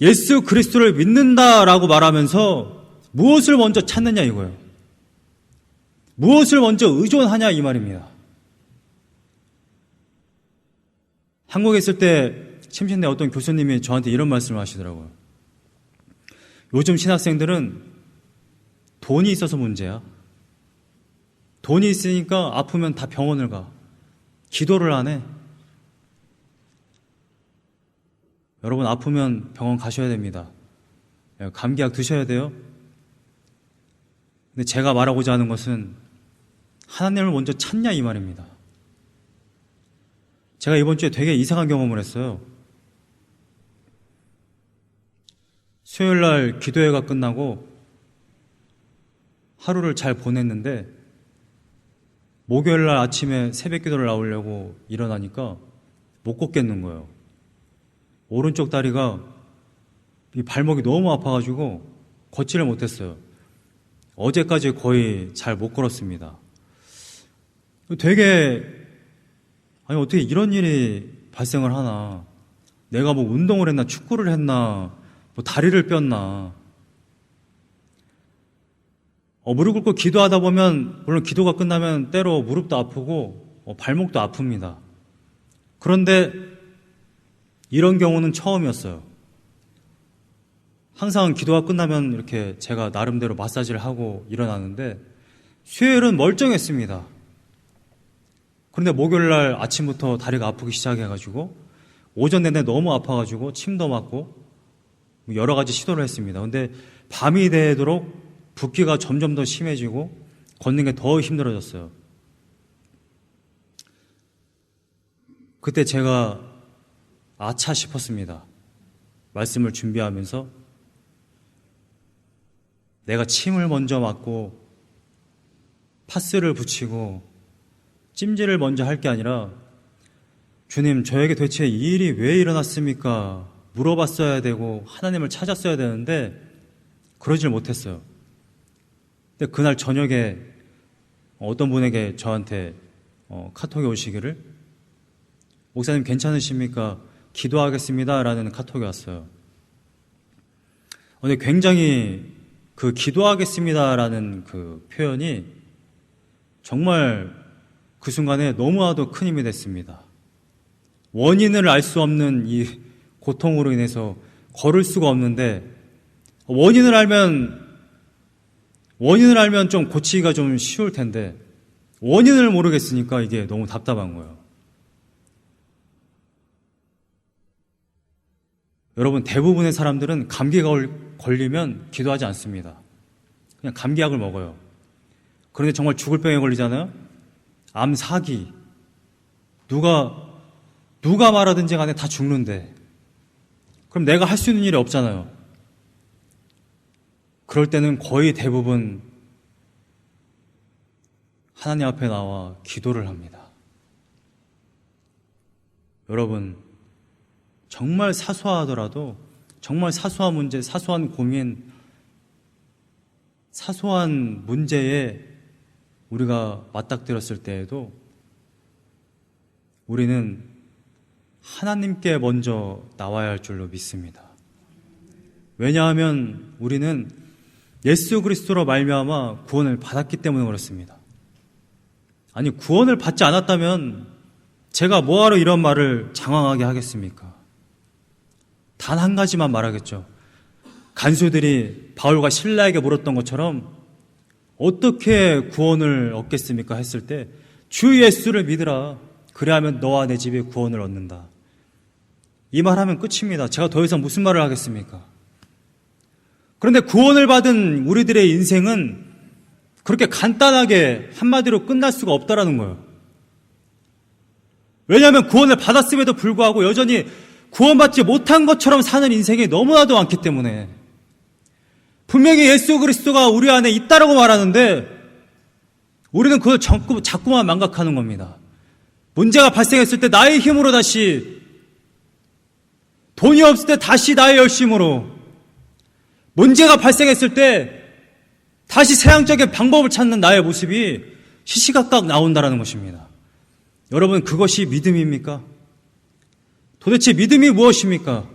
예수 그리스도를 믿는다라고 말하면서 무엇을 먼저 찾느냐 이거예요. 무엇을 먼저 의존하냐 이 말입니다. 한국에 있을 때 침신대 어떤 교수님이 저한테 이런 말씀을 하시더라고요. 요즘 신학생들은 돈이 있어서 문제야. 돈이 있으니까 아프면 다 병원을 가. 기도를 안 해. 여러분, 아프면 병원 가셔야 됩니다. 감기약 드셔야 돼요. 근데 제가 말하고자 하는 것은 하나님을 먼저 찾냐 이 말입니다. 제가 이번 주에 되게 이상한 경험을 했어요. 수요일 날 기도회가 끝나고 하루를 잘 보냈는데 목요일 날 아침에 새벽 기도를 나오려고 일어나니까 못 걷겠는 거예요. 오른쪽 다리가 이 발목이 너무 아파가지고 걷지를 못했어요. 어제까지 거의 잘 못 걸었습니다. 되게 아니 어떻게 이런 일이 발생을 하나. 내가 뭐 운동을 했나 축구를 했나 뭐 다리를 뼈나. 무릎 꿇고 기도하다 보면 물론 기도가 끝나면 때로 무릎도 아프고 발목도 아픕니다. 그런데 이런 경우는 처음이었어요. 항상 기도가 끝나면 이렇게 제가 나름대로 마사지를 하고 일어나는데 수요일은 멀쩡했습니다. 그런데 목요일 날 아침부터 다리가 아프기 시작해가지고 오전 내내 너무 아파가지고 침도 맞고 여러 가지 시도를 했습니다. 근데 밤이 되도록 붓기가 점점 더 심해지고 걷는 게 더 힘들어졌어요. 그때 제가 아차 싶었습니다. 말씀을 준비하면서 내가 침을 먼저 맞고 파스를 붙이고 찜질을 먼저 할 게 아니라 주님, 저에게 도대체 이 일이 왜 일어났습니까? 물어봤어야 되고 하나님을 찾았어야 되는데 그러질 못했어요. 근데 그날 저녁에 어떤 분에게 저한테 카톡이 오시기를 목사님 괜찮으십니까? 기도하겠습니다 라는 카톡이 왔어요. 근데 굉장히 그 기도하겠습니다 라는 그 표현이 정말 그 순간에 너무나도 큰 힘이 됐습니다. 원인을 알 수 없는 이 고통으로 인해서 걸을 수가 없는데 원인을 알면 좀 고치기가 좀 쉬울 텐데 원인을 모르겠으니까 이게 너무 답답한 거예요. 여러분, 대부분의 사람들은 감기가 걸리면 기도하지 않습니다. 그냥 감기약을 먹어요. 그런데 정말 죽을 병에 걸리잖아요. 암, 사기, 누가 말하든지 간에 다 죽는데 그럼 내가 할 수 있는 일이 없잖아요. 그럴 때는 거의 대부분 하나님 앞에 나와 기도를 합니다. 여러분, 정말 사소하더라도 정말 사소한 문제, 사소한 고민, 사소한 문제에 우리가 맞닥뜨렸을 때에도 우리는 하나님께 먼저 나와야 할 줄로 믿습니다. 왜냐하면 우리는 예수 그리스도로 말미암아 구원을 받았기 때문에 그렇습니다. 아니, 구원을 받지 않았다면 제가 뭐하러 이런 말을 장황하게 하겠습니까? 단 한 가지만 말하겠죠. 간수들이 바울과 실라에게 물었던 것처럼 어떻게 구원을 얻겠습니까? 했을 때 주 예수를 믿으라. 그래야면 너와 내 집에 구원을 얻는다. 이 말하면 끝입니다. 제가 더 이상 무슨 말을 하겠습니까? 그런데 구원을 받은 우리들의 인생은 그렇게 간단하게 한마디로 끝날 수가 없다라는 거예요. 왜냐하면 구원을 받았음에도 불구하고 여전히 구원받지 못한 것처럼 사는 인생이 너무나도 많기 때문에 분명히 예수 그리스도가 우리 안에 있다라고 말하는데 우리는 그걸 자꾸만 망각하는 겁니다. 문제가 발생했을 때 나의 힘으로 다시, 돈이 없을 때 다시 나의 열심으로, 문제가 발생했을 때 다시 세상적인 방법을 찾는 나의 모습이 시시각각 나온다는 것입니다. 여러분, 그것이 믿음입니까? 도대체 믿음이 무엇입니까?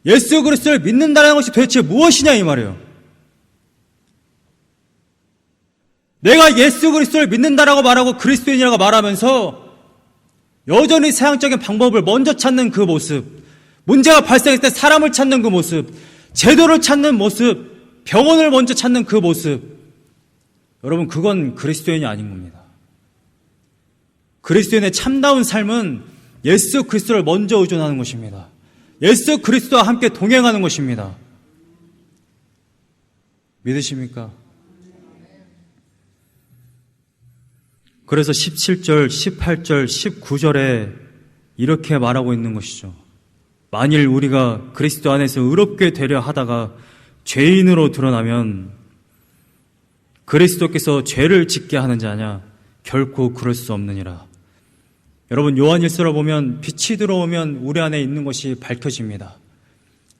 예수 그리스도를 믿는다는 것이 도대체 무엇이냐 이 말이에요. 내가 예수 그리스도를 믿는다라고 말하고 그리스도인이라고 말하면서 여전히 세상적인 방법을 먼저 찾는 그 모습, 문제가 발생했을 때 사람을 찾는 그 모습, 제도를 찾는 모습, 병원을 먼저 찾는 그 모습, 여러분 그건 그리스도인이 아닌 겁니다. 그리스도인의 참다운 삶은 예수 그리스도를 먼저 의존하는 것입니다. 예수 그리스도와 함께 동행하는 것입니다. 믿으십니까? 그래서 17절, 18절, 19절에 이렇게 말하고 있는 것이죠. 만일 우리가 그리스도 안에서 의롭게 되려 하다가 죄인으로 드러나면 그리스도께서 죄를 짓게 하는 자냐? 결코 그럴 수 없느니라. 여러분 요한일서를 보면 빛이 들어오면 우리 안에 있는 것이 밝혀집니다.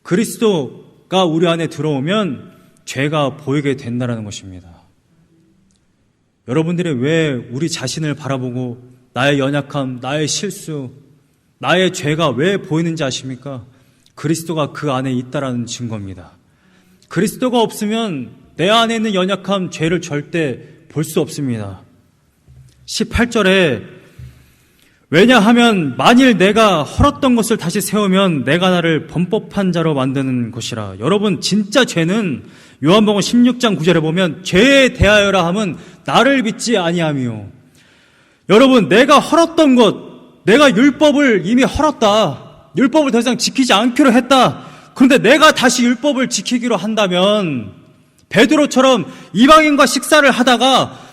그리스도가 우리 안에 들어오면 죄가 보이게 된다는 것입니다. 여러분들이 왜 우리 자신을 바라보고 나의 연약함, 나의 실수, 나의 죄가 왜 보이는지 아십니까? 그리스도가 그 안에 있다라는 증거입니다. 그리스도가 없으면 내 안에 있는 연약함, 죄를 절대 볼 수 없습니다. 18절에 왜냐하면 만일 내가 헐었던 것을 다시 세우면 내가 나를 범법한 자로 만드는 것이라. 여러분 진짜 죄는 요한복음 16장 9절에 보면 죄에 대하여라 함은 나를 믿지 아니하며. 여러분 내가 헐었던 것, 내가 율법을 이미 헐었다, 율법을 더 이상 지키지 않기로 했다. 그런데 내가 다시 율법을 지키기로 한다면 베드로처럼 이방인과 식사를 하다가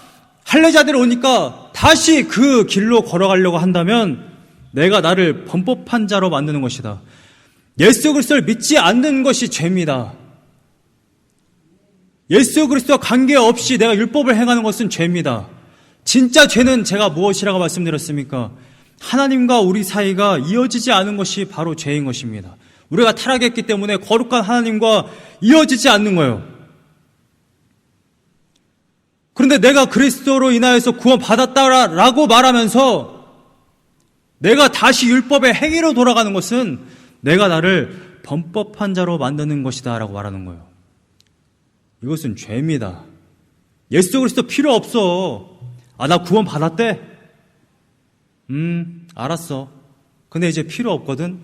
할례자들이 오니까 다시 그 길로 걸어가려고 한다면 내가 나를 범법한 자로 만드는 것이다. 예수 그리스도를 믿지 않는 것이 죄입니다. 예수 그리스도와 관계없이 내가 율법을 행하는 것은 죄입니다. 진짜 죄는 제가 무엇이라고 말씀드렸습니까? 하나님과 우리 사이가 이어지지 않은 것이 바로 죄인 것입니다. 우리가 타락했기 때문에 거룩한 하나님과 이어지지 않는 거예요. 그런데 내가 그리스도로 인하여서 구원받았다라고 말하면서 내가 다시 율법의 행위로 돌아가는 것은 내가 나를 범법한 자로 만드는 것이다 라고 말하는 거예요. 이것은 죄입니다. 예수 그리스도 필요 없어. 아, 나 구원받았대? 알았어. 근데 이제 필요 없거든?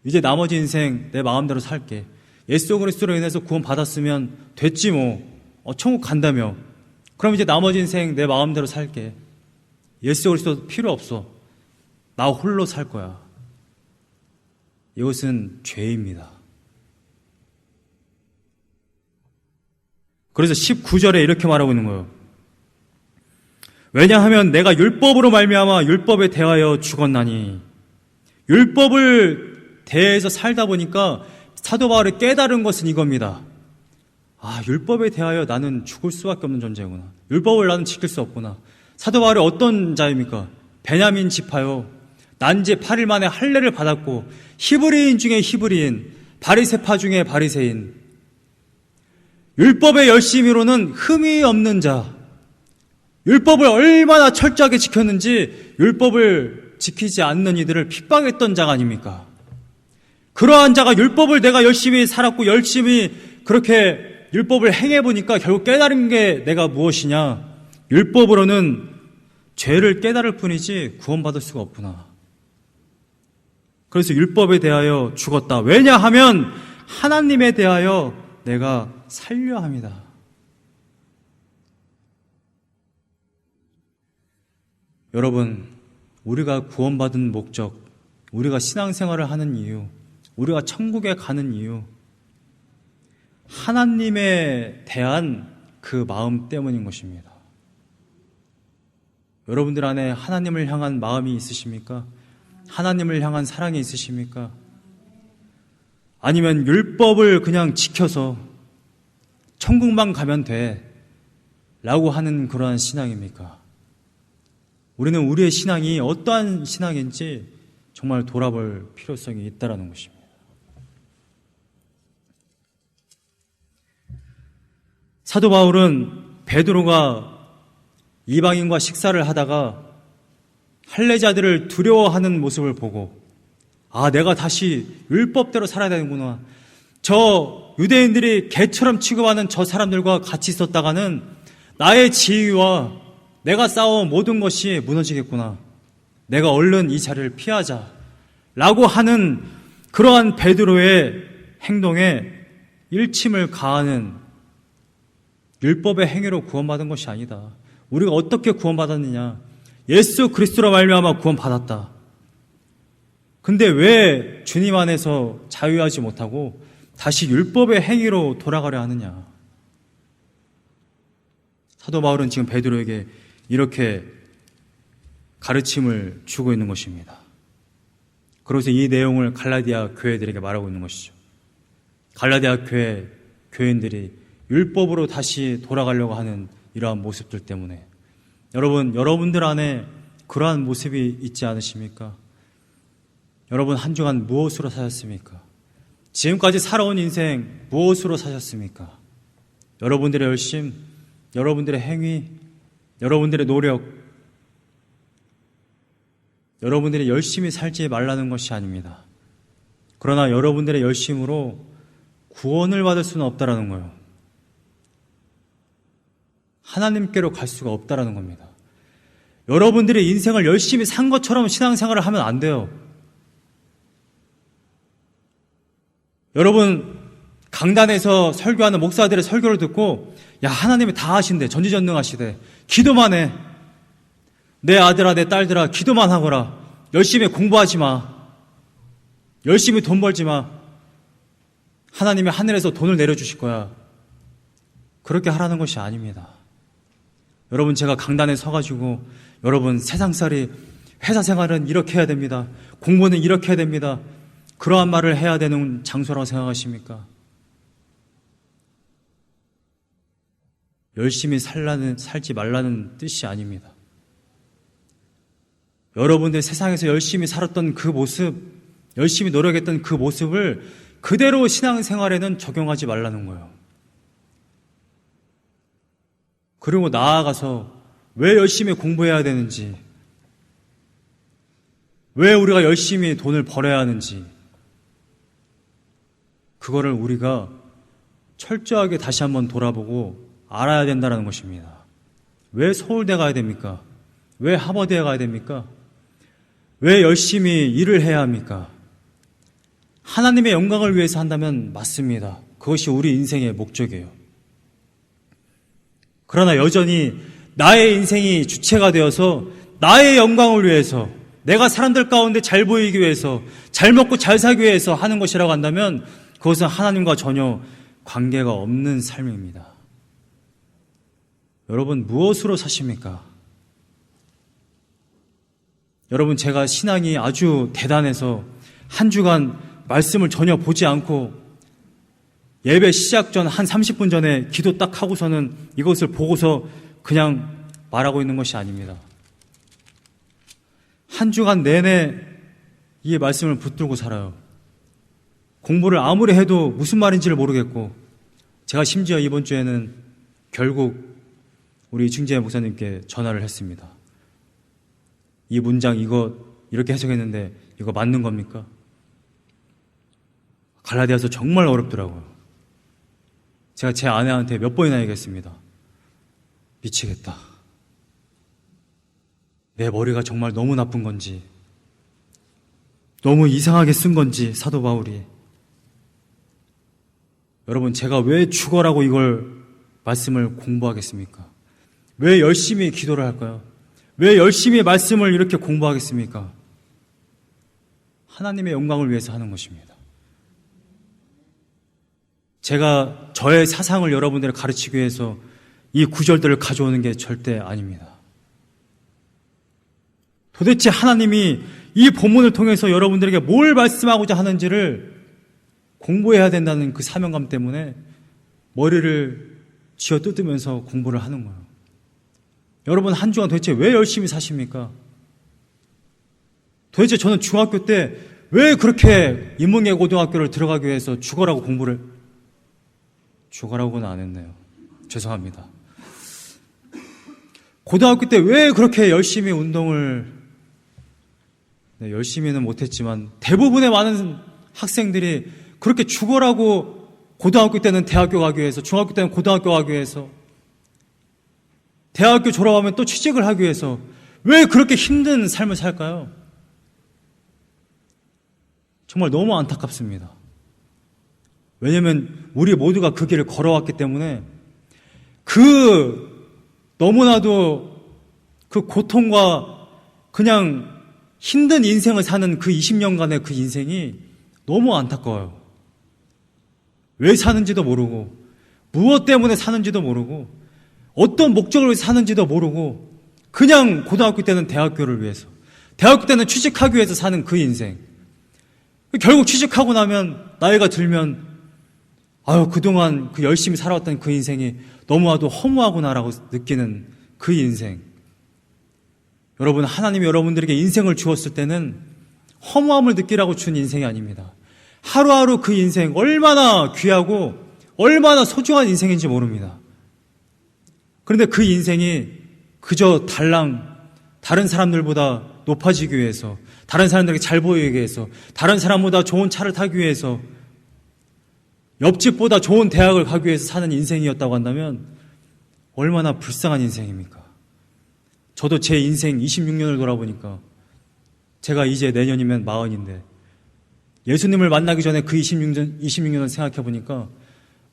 이제 나머지 인생 내 마음대로 살게. 예수 그리스도로 인해서 구원받았으면 됐지 뭐. 천국 간다며. 그럼 이제 나머지 인생 내 마음대로 살게. 예수 그리스도 필요 없어. 나 홀로 살 거야. 이것은 죄입니다. 그래서 19절에 이렇게 말하고 있는 거예요. 왜냐하면 내가 율법으로 말미암아 율법에 대하여 죽었나니. 율법을 대해서 살다 보니까 사도 바울이 깨달은 것은 이겁니다. 아, 율법에 대하여 나는 죽을 수밖에 없는 존재구나. 율법을 나는 지킬 수 없구나. 사도 바울이 어떤 자입니까? 베냐민 지파요. 난지 8일 만에 할례를 받았고 히브리인 중에 히브리인, 바리새파 중에 바리새인. 율법의 열심히로는 흠이 없는 자. 율법을 얼마나 철저하게 지켰는지 율법을 지키지 않는 이들을 핍박했던 자가 아닙니까? 그러한 자가 율법을 내가 열심히 살았고 열심히 그렇게 율법을 행해보니까 결국 깨달은 게 내가 무엇이냐? 율법으로는 죄를 깨달을 뿐이지 구원받을 수가 없구나. 그래서 율법에 대하여 죽었다. 왜냐하면 하나님에 대하여 내가 살려 합니다. 여러분, 우리가 구원받은 목적, 우리가 신앙생활을 하는 이유, 우리가 천국에 가는 이유, 하나님에 대한 그 마음 때문인 것입니다. 여러분들 안에 하나님을 향한 마음이 있으십니까? 하나님을 향한 사랑이 있으십니까? 아니면 율법을 그냥 지켜서 천국만 가면 돼 라고 하는 그러한 신앙입니까? 우리는 우리의 신앙이 어떠한 신앙인지 정말 돌아볼 필요성이 있다는 것입니다. 사도 바울은 베드로가 이방인과 식사를 하다가 할례자들을 두려워하는 모습을 보고 내가 다시 율법대로 살아야 되는구나. 저 유대인들이 개처럼 취급하는 저 사람들과 같이 있었다가는 나의 지위와 내가 쌓아온 모든 것이 무너지겠구나. 내가 얼른 이 자리를 피하자. 라고 하는 그러한 베드로의 행동에 일침을 가하는 율법의 행위로 구원받은 것이 아니다. 우리가 어떻게 구원받았느냐? 예수 그리스도로 말미암아 구원받았다. 근데 왜 주님 안에서 자유하지 못하고 다시 율법의 행위로 돌아가려 하느냐? 사도 바울은 지금 베드로에게 이렇게 가르침을 주고 있는 것입니다. 그래서 이 내용을 갈라디아 교회들에게 말하고 있는 것이죠. 갈라디아 교회인들이 율법으로 다시 돌아가려고 하는 이러한 모습들 때문에 여러분들 안에 그러한 모습이 있지 않으십니까? 여러분 한 주간 무엇으로 사셨습니까? 지금까지 살아온 인생 무엇으로 사셨습니까? 여러분들의 열심, 여러분들의 행위, 여러분들의 노력, 여러분들이 열심히 살지 말라는 것이 아닙니다. 그러나 여러분들의 열심으로 구원을 받을 수는 없다라는 거예요. 하나님께로 갈 수가 없다라는 겁니다. 여러분들의 인생을 열심히 산 것처럼 신앙생활을 하면 안 돼요. 여러분 강단에서 설교하는 목사들의 설교를 듣고 하나님이 다 하신대, 전지전능하시대, 기도만 해, 내 아들아 내 딸들아 기도만 하거라, 열심히 공부하지 마, 열심히 돈 벌지 마, 하나님이 하늘에서 돈을 내려주실 거야. 그렇게 하라는 것이 아닙니다. 여러분 제가 강단에 서가지고 여러분 세상살이, 회사 생활은 이렇게 해야 됩니다, 공부는 이렇게 해야 됩니다, 그러한 말을 해야 되는 장소라고 생각하십니까? 열심히 살지 말라는 뜻이 아닙니다. 여러분들 세상에서 열심히 살았던 그 모습, 열심히 노력했던 그 모습을 그대로 신앙생활에는 적용하지 말라는 거예요. 그리고 나아가서 왜 열심히 공부해야 되는지, 왜 우리가 열심히 돈을 벌어야 하는지, 그거를 우리가 철저하게 다시 한번 돌아보고 알아야 된다는 것입니다. 왜 서울대 가야 됩니까? 왜 하버드에 가야 됩니까? 왜 열심히 일을 해야 합니까? 하나님의 영광을 위해서 한다면 맞습니다. 그것이 우리 인생의 목적이에요. 그러나 여전히 나의 인생이 주체가 되어서 나의 영광을 위해서, 내가 사람들 가운데 잘 보이기 위해서, 잘 먹고 잘 살기 위해서 하는 것이라고 한다면 그것은 하나님과 전혀 관계가 없는 삶입니다. 여러분 무엇으로 사십니까? 여러분 제가 신앙이 아주 대단해서 한 주간 말씀을 전혀 보지 않고 예배 시작 전 한 30분 전에 기도 딱 하고서는 이것을 보고서 그냥 말하고 있는 것이 아닙니다. 한 주간 내내 이 말씀을 붙들고 살아요. 공부를 아무리 해도 무슨 말인지를 모르겠고, 제가 심지어 이번 주에는 결국 우리 이충재 목사님께 전화를 했습니다. 이 문장 이거 이렇게 해석했는데 이거 맞는 겁니까? 갈라디아서 정말 어렵더라고요. 제가 제 아내한테 몇 번이나 얘기했습니다. 미치겠다. 내 머리가 정말 너무 나쁜 건지, 너무 이상하게 쓴 건지, 사도 바울이. 여러분 제가 왜 죽어라고 이걸 말씀을 공부하겠습니까? 왜 열심히 기도를 할까요? 왜 열심히 말씀을 이렇게 공부하겠습니까? 하나님의 영광을 위해서 하는 것입니다. 제가 저의 사상을 여러분들을 가르치기 위해서 이 구절들을 가져오는 게 절대 아닙니다. 도대체 하나님이 이 본문을 통해서 여러분들에게 뭘 말씀하고자 하는지를 공부해야 된다는 그 사명감 때문에 머리를 쥐어뜯으면서 공부를 하는 거예요. 여러분 한 주간 도대체 왜 열심히 사십니까? 도대체 저는 중학교 때 왜 그렇게 인문계 고등학교를 들어가기 위해서 죽어라고 공부를, 죽어라고는 안 했네요. 죄송합니다. 고등학교 때 왜 그렇게 열심히 운동을 네, 열심히는 못했지만 대부분의 많은 학생들이 그렇게 죽어라고 고등학교 때는 대학교 가기 위해서, 중학교 때는 고등학교 가기 위해서, 대학교 졸업하면 또 취직을 하기 위해서 왜 그렇게 힘든 삶을 살까요? 정말 너무 안타깝습니다. 왜냐하면 우리 모두가 그 길을 걸어왔기 때문에 너무나도 그 고통과 그냥 힘든 인생을 사는 그 20년간의 그 인생이 너무 안타까워요. 왜 사는지도 모르고, 무엇 때문에 사는지도 모르고, 어떤 목적을 위해서 사는지도 모르고, 그냥 고등학교 때는 대학교를 위해서, 대학교 때는 취직하기 위해서 사는 그 인생. 결국 취직하고 나면, 나이가 들면, 그동안 그 열심히 살아왔던 그 인생이 너무나도 허무하구나라고 느끼는 그 인생. 여러분, 하나님이 여러분들에게 인생을 주었을 때는 허무함을 느끼라고 준 인생이 아닙니다. 하루하루 그 인생 얼마나 귀하고 얼마나 소중한 인생인지 모릅니다. 그런데 그 인생이 그저 다른 사람들보다 높아지기 위해서, 다른 사람들에게 잘 보이기 위해서, 다른 사람보다 좋은 차를 타기 위해서, 옆집보다 좋은 대학을 가기 위해서 사는 인생이었다고 한다면 얼마나 불쌍한 인생입니까? 저도 제 인생 26년을 돌아보니까 제가 이제 내년이면 40인데 예수님을 만나기 전에 그 26년을 생각해보니까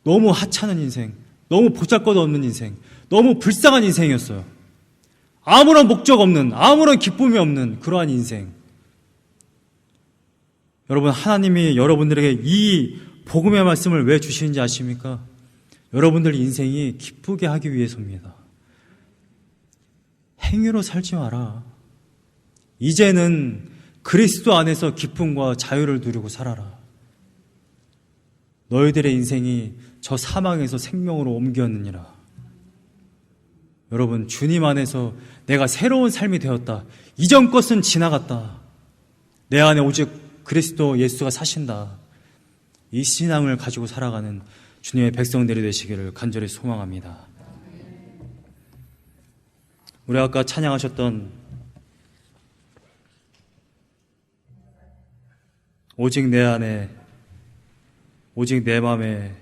너무 하찮은 인생, 너무 보잘것없는 인생, 너무 불쌍한 인생이었어요. 아무런 목적 없는, 아무런 기쁨이 없는 그러한 인생. 여러분, 하나님이 여러분들에게 이 복음의 말씀을 왜 주시는지 아십니까? 여러분들 인생이 기쁘게 하기 위해서입니다. 행위로 살지 마라. 이제는 그리스도 안에서 기쁨과 자유를 누리고 살아라. 너희들의 인생이 저 사망에서 생명으로 옮겼느니라. 여러분, 주님 안에서 내가 새로운 삶이 되었다. 이전 것은 지나갔다. 내 안에 오직 그리스도 예수가 사신다. 이 신앙을 가지고 살아가는 주님의 백성들이 되시기를 간절히 소망합니다. 우리 아까 찬양하셨던 오직 내 안에, 오직 내 맘에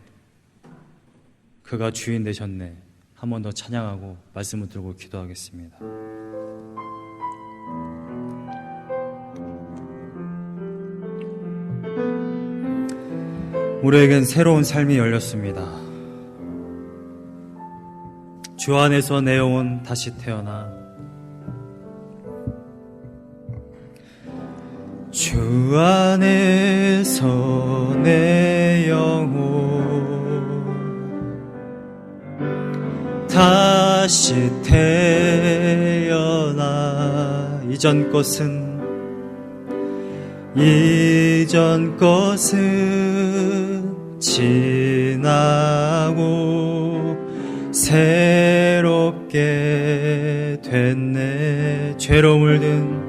그가 주인 되셨네. 한 번 더 찬양하고 말씀을 들고 기도하겠습니다. 우리에겐 새로운 삶이 열렸습니다. 주 안에서 내 영혼 다시 태어나 주 안에서 내 영혼 다시 태어나 이전 것은 지나고 새롭게 됐네. 죄로 물든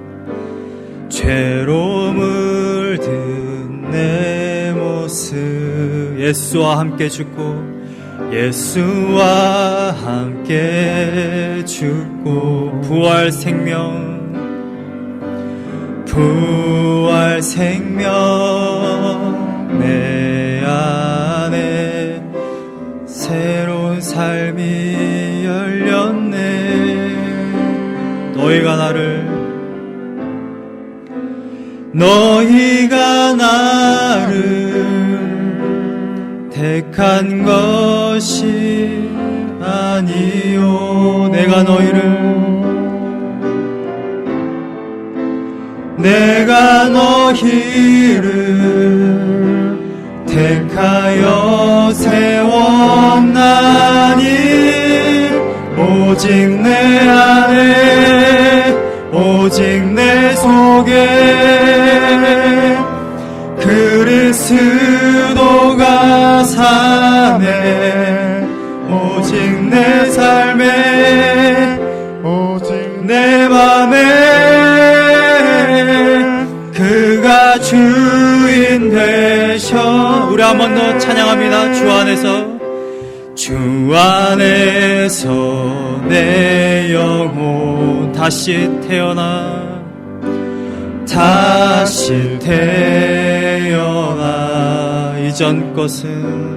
내 모습 예수와 함께 죽고 예수와 함께 죽고 부활 생명 내 안에 새로운 삶이 열렸네. 너희가 나를 택한 것이 아니요 내가 너희를 택하여 세웠나니 오직 내 안에 오직 내 속에 그리스도가 사네. 오직 내 삶에 오직 내 맘에 그가 주인 되셔. 우리 한 번 더 찬양합니다. 주 안에서 내 영혼 다시 태어나 다시 태어나 이전 것은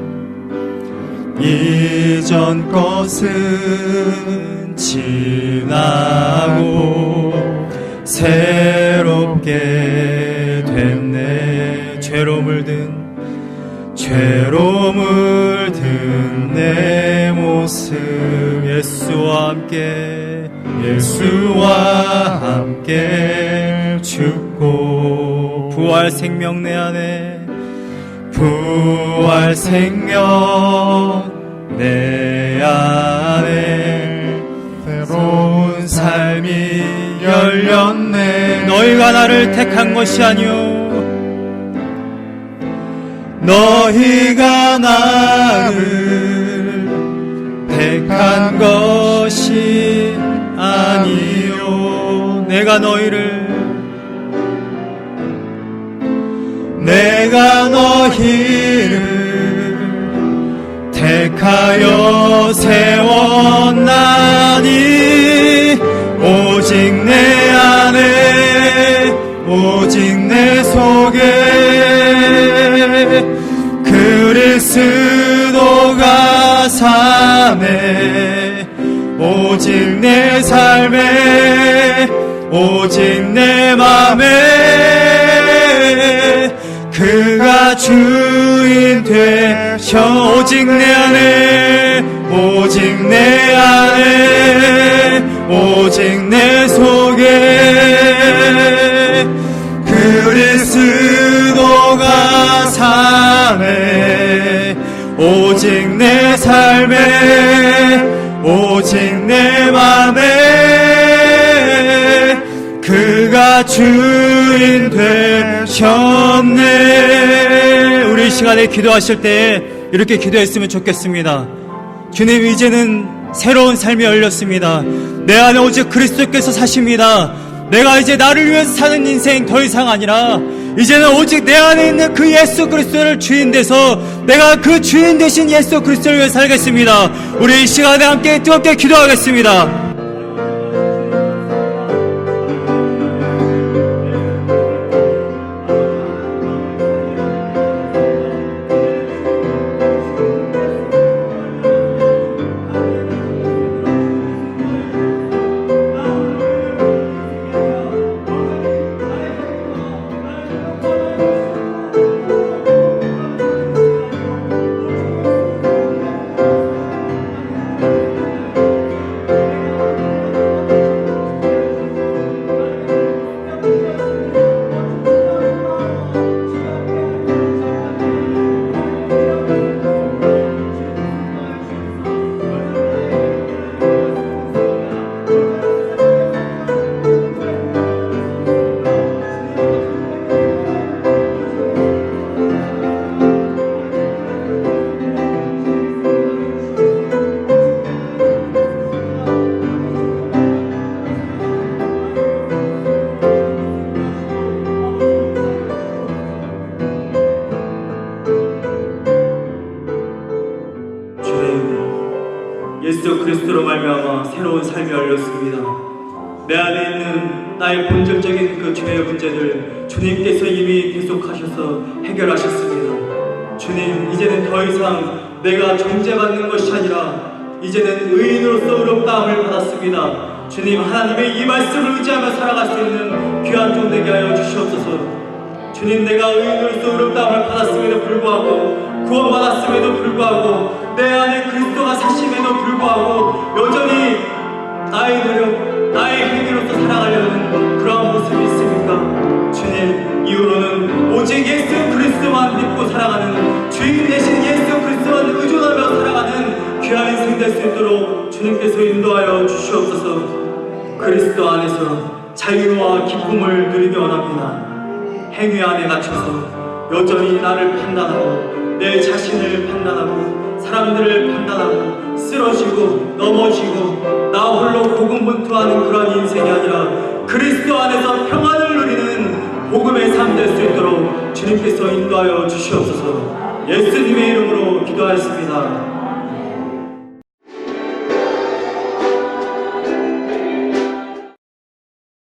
지나고 새롭게 됐네. 죄로 물든 내 모습 예수와 함께 죽고 부활 생명 내 안에 새로운 삶이 열렸네. 너희가 나를 택한 것이 아니요 너희가 나를 택한 것이 아니요 내가 너희를 택하여 세웠나니 오직 내 안에 오직 내 속에 그리스도가 사네. 오직 내 삶에 오직 내 맘에 그가 주인 되셔. 오직 내 안에 오직 내 안에 오직 내 속에 그리스도가 사네. 오직 내 삶에 오직 내 맘에 그가 주인 되셨네. 우리 이 시간에 기도하실 때 이렇게 기도했으면 좋겠습니다. 주님, 이제는 새로운 삶이 열렸습니다. 내 안에 오직 그리스도께서 사십니다. 내가 이제 나를 위해서 사는 인생 더 이상 아니라 이제는 오직 내 안에 있는 그 예수 그리스도를 주인 돼서 내가 그 주인 되신 예수 그리스도를 위해 살겠습니다. 우리 이 시간에 함께 뜨겁게 기도하겠습니다. 예수 그리스도로 말미암아 새로운 삶이 열렸습니다. 내 안에 있는 나의 본질적인 그 죄의 문제들 주님께서 이미 계속하셔서 해결하셨습니다. 주님, 이제는 더 이상 내가 정죄받는 것이 아니라 이제는 의인으로서 의롭다함을 받았습니다. 주님, 하나님의 이 말씀을 의지하며 살아갈 수 있는 귀한 종 되게 하여 주시옵소서. 주님, 내가 의인으로서 의롭다함을 받았음에도 불구하고 구원받았음에도 불구하고 내 안에 그리스도가 사심에도 불구하고 여전히 나의 노력, 나의 행위로서 살아가려는 그러한 모습이 있습니까? 주님, 이후로는 오직 예수 그리스도만 믿고 살아가는 주인 되신 예수 그리스도만 의존하며 살아가는 귀한 인생 될 수 있도록 주님께서 인도하여 주시옵소서. 그리스도 안에서 자유와 기쁨을 누리기 원합니다. 행위 안에 갇혀서 여전히 나를 판단하고 내 자신을 판단하고 사람들을 판단하고 쓰러지고 넘어지고 나 홀로 고군분투하는 그런 인생이 아니라 그리스도 안에서 평안을 누리는 복음의 삶 될 수 있도록 주님께서 인도하여 주시옵소서. 예수님의 이름으로 기도하였습니다.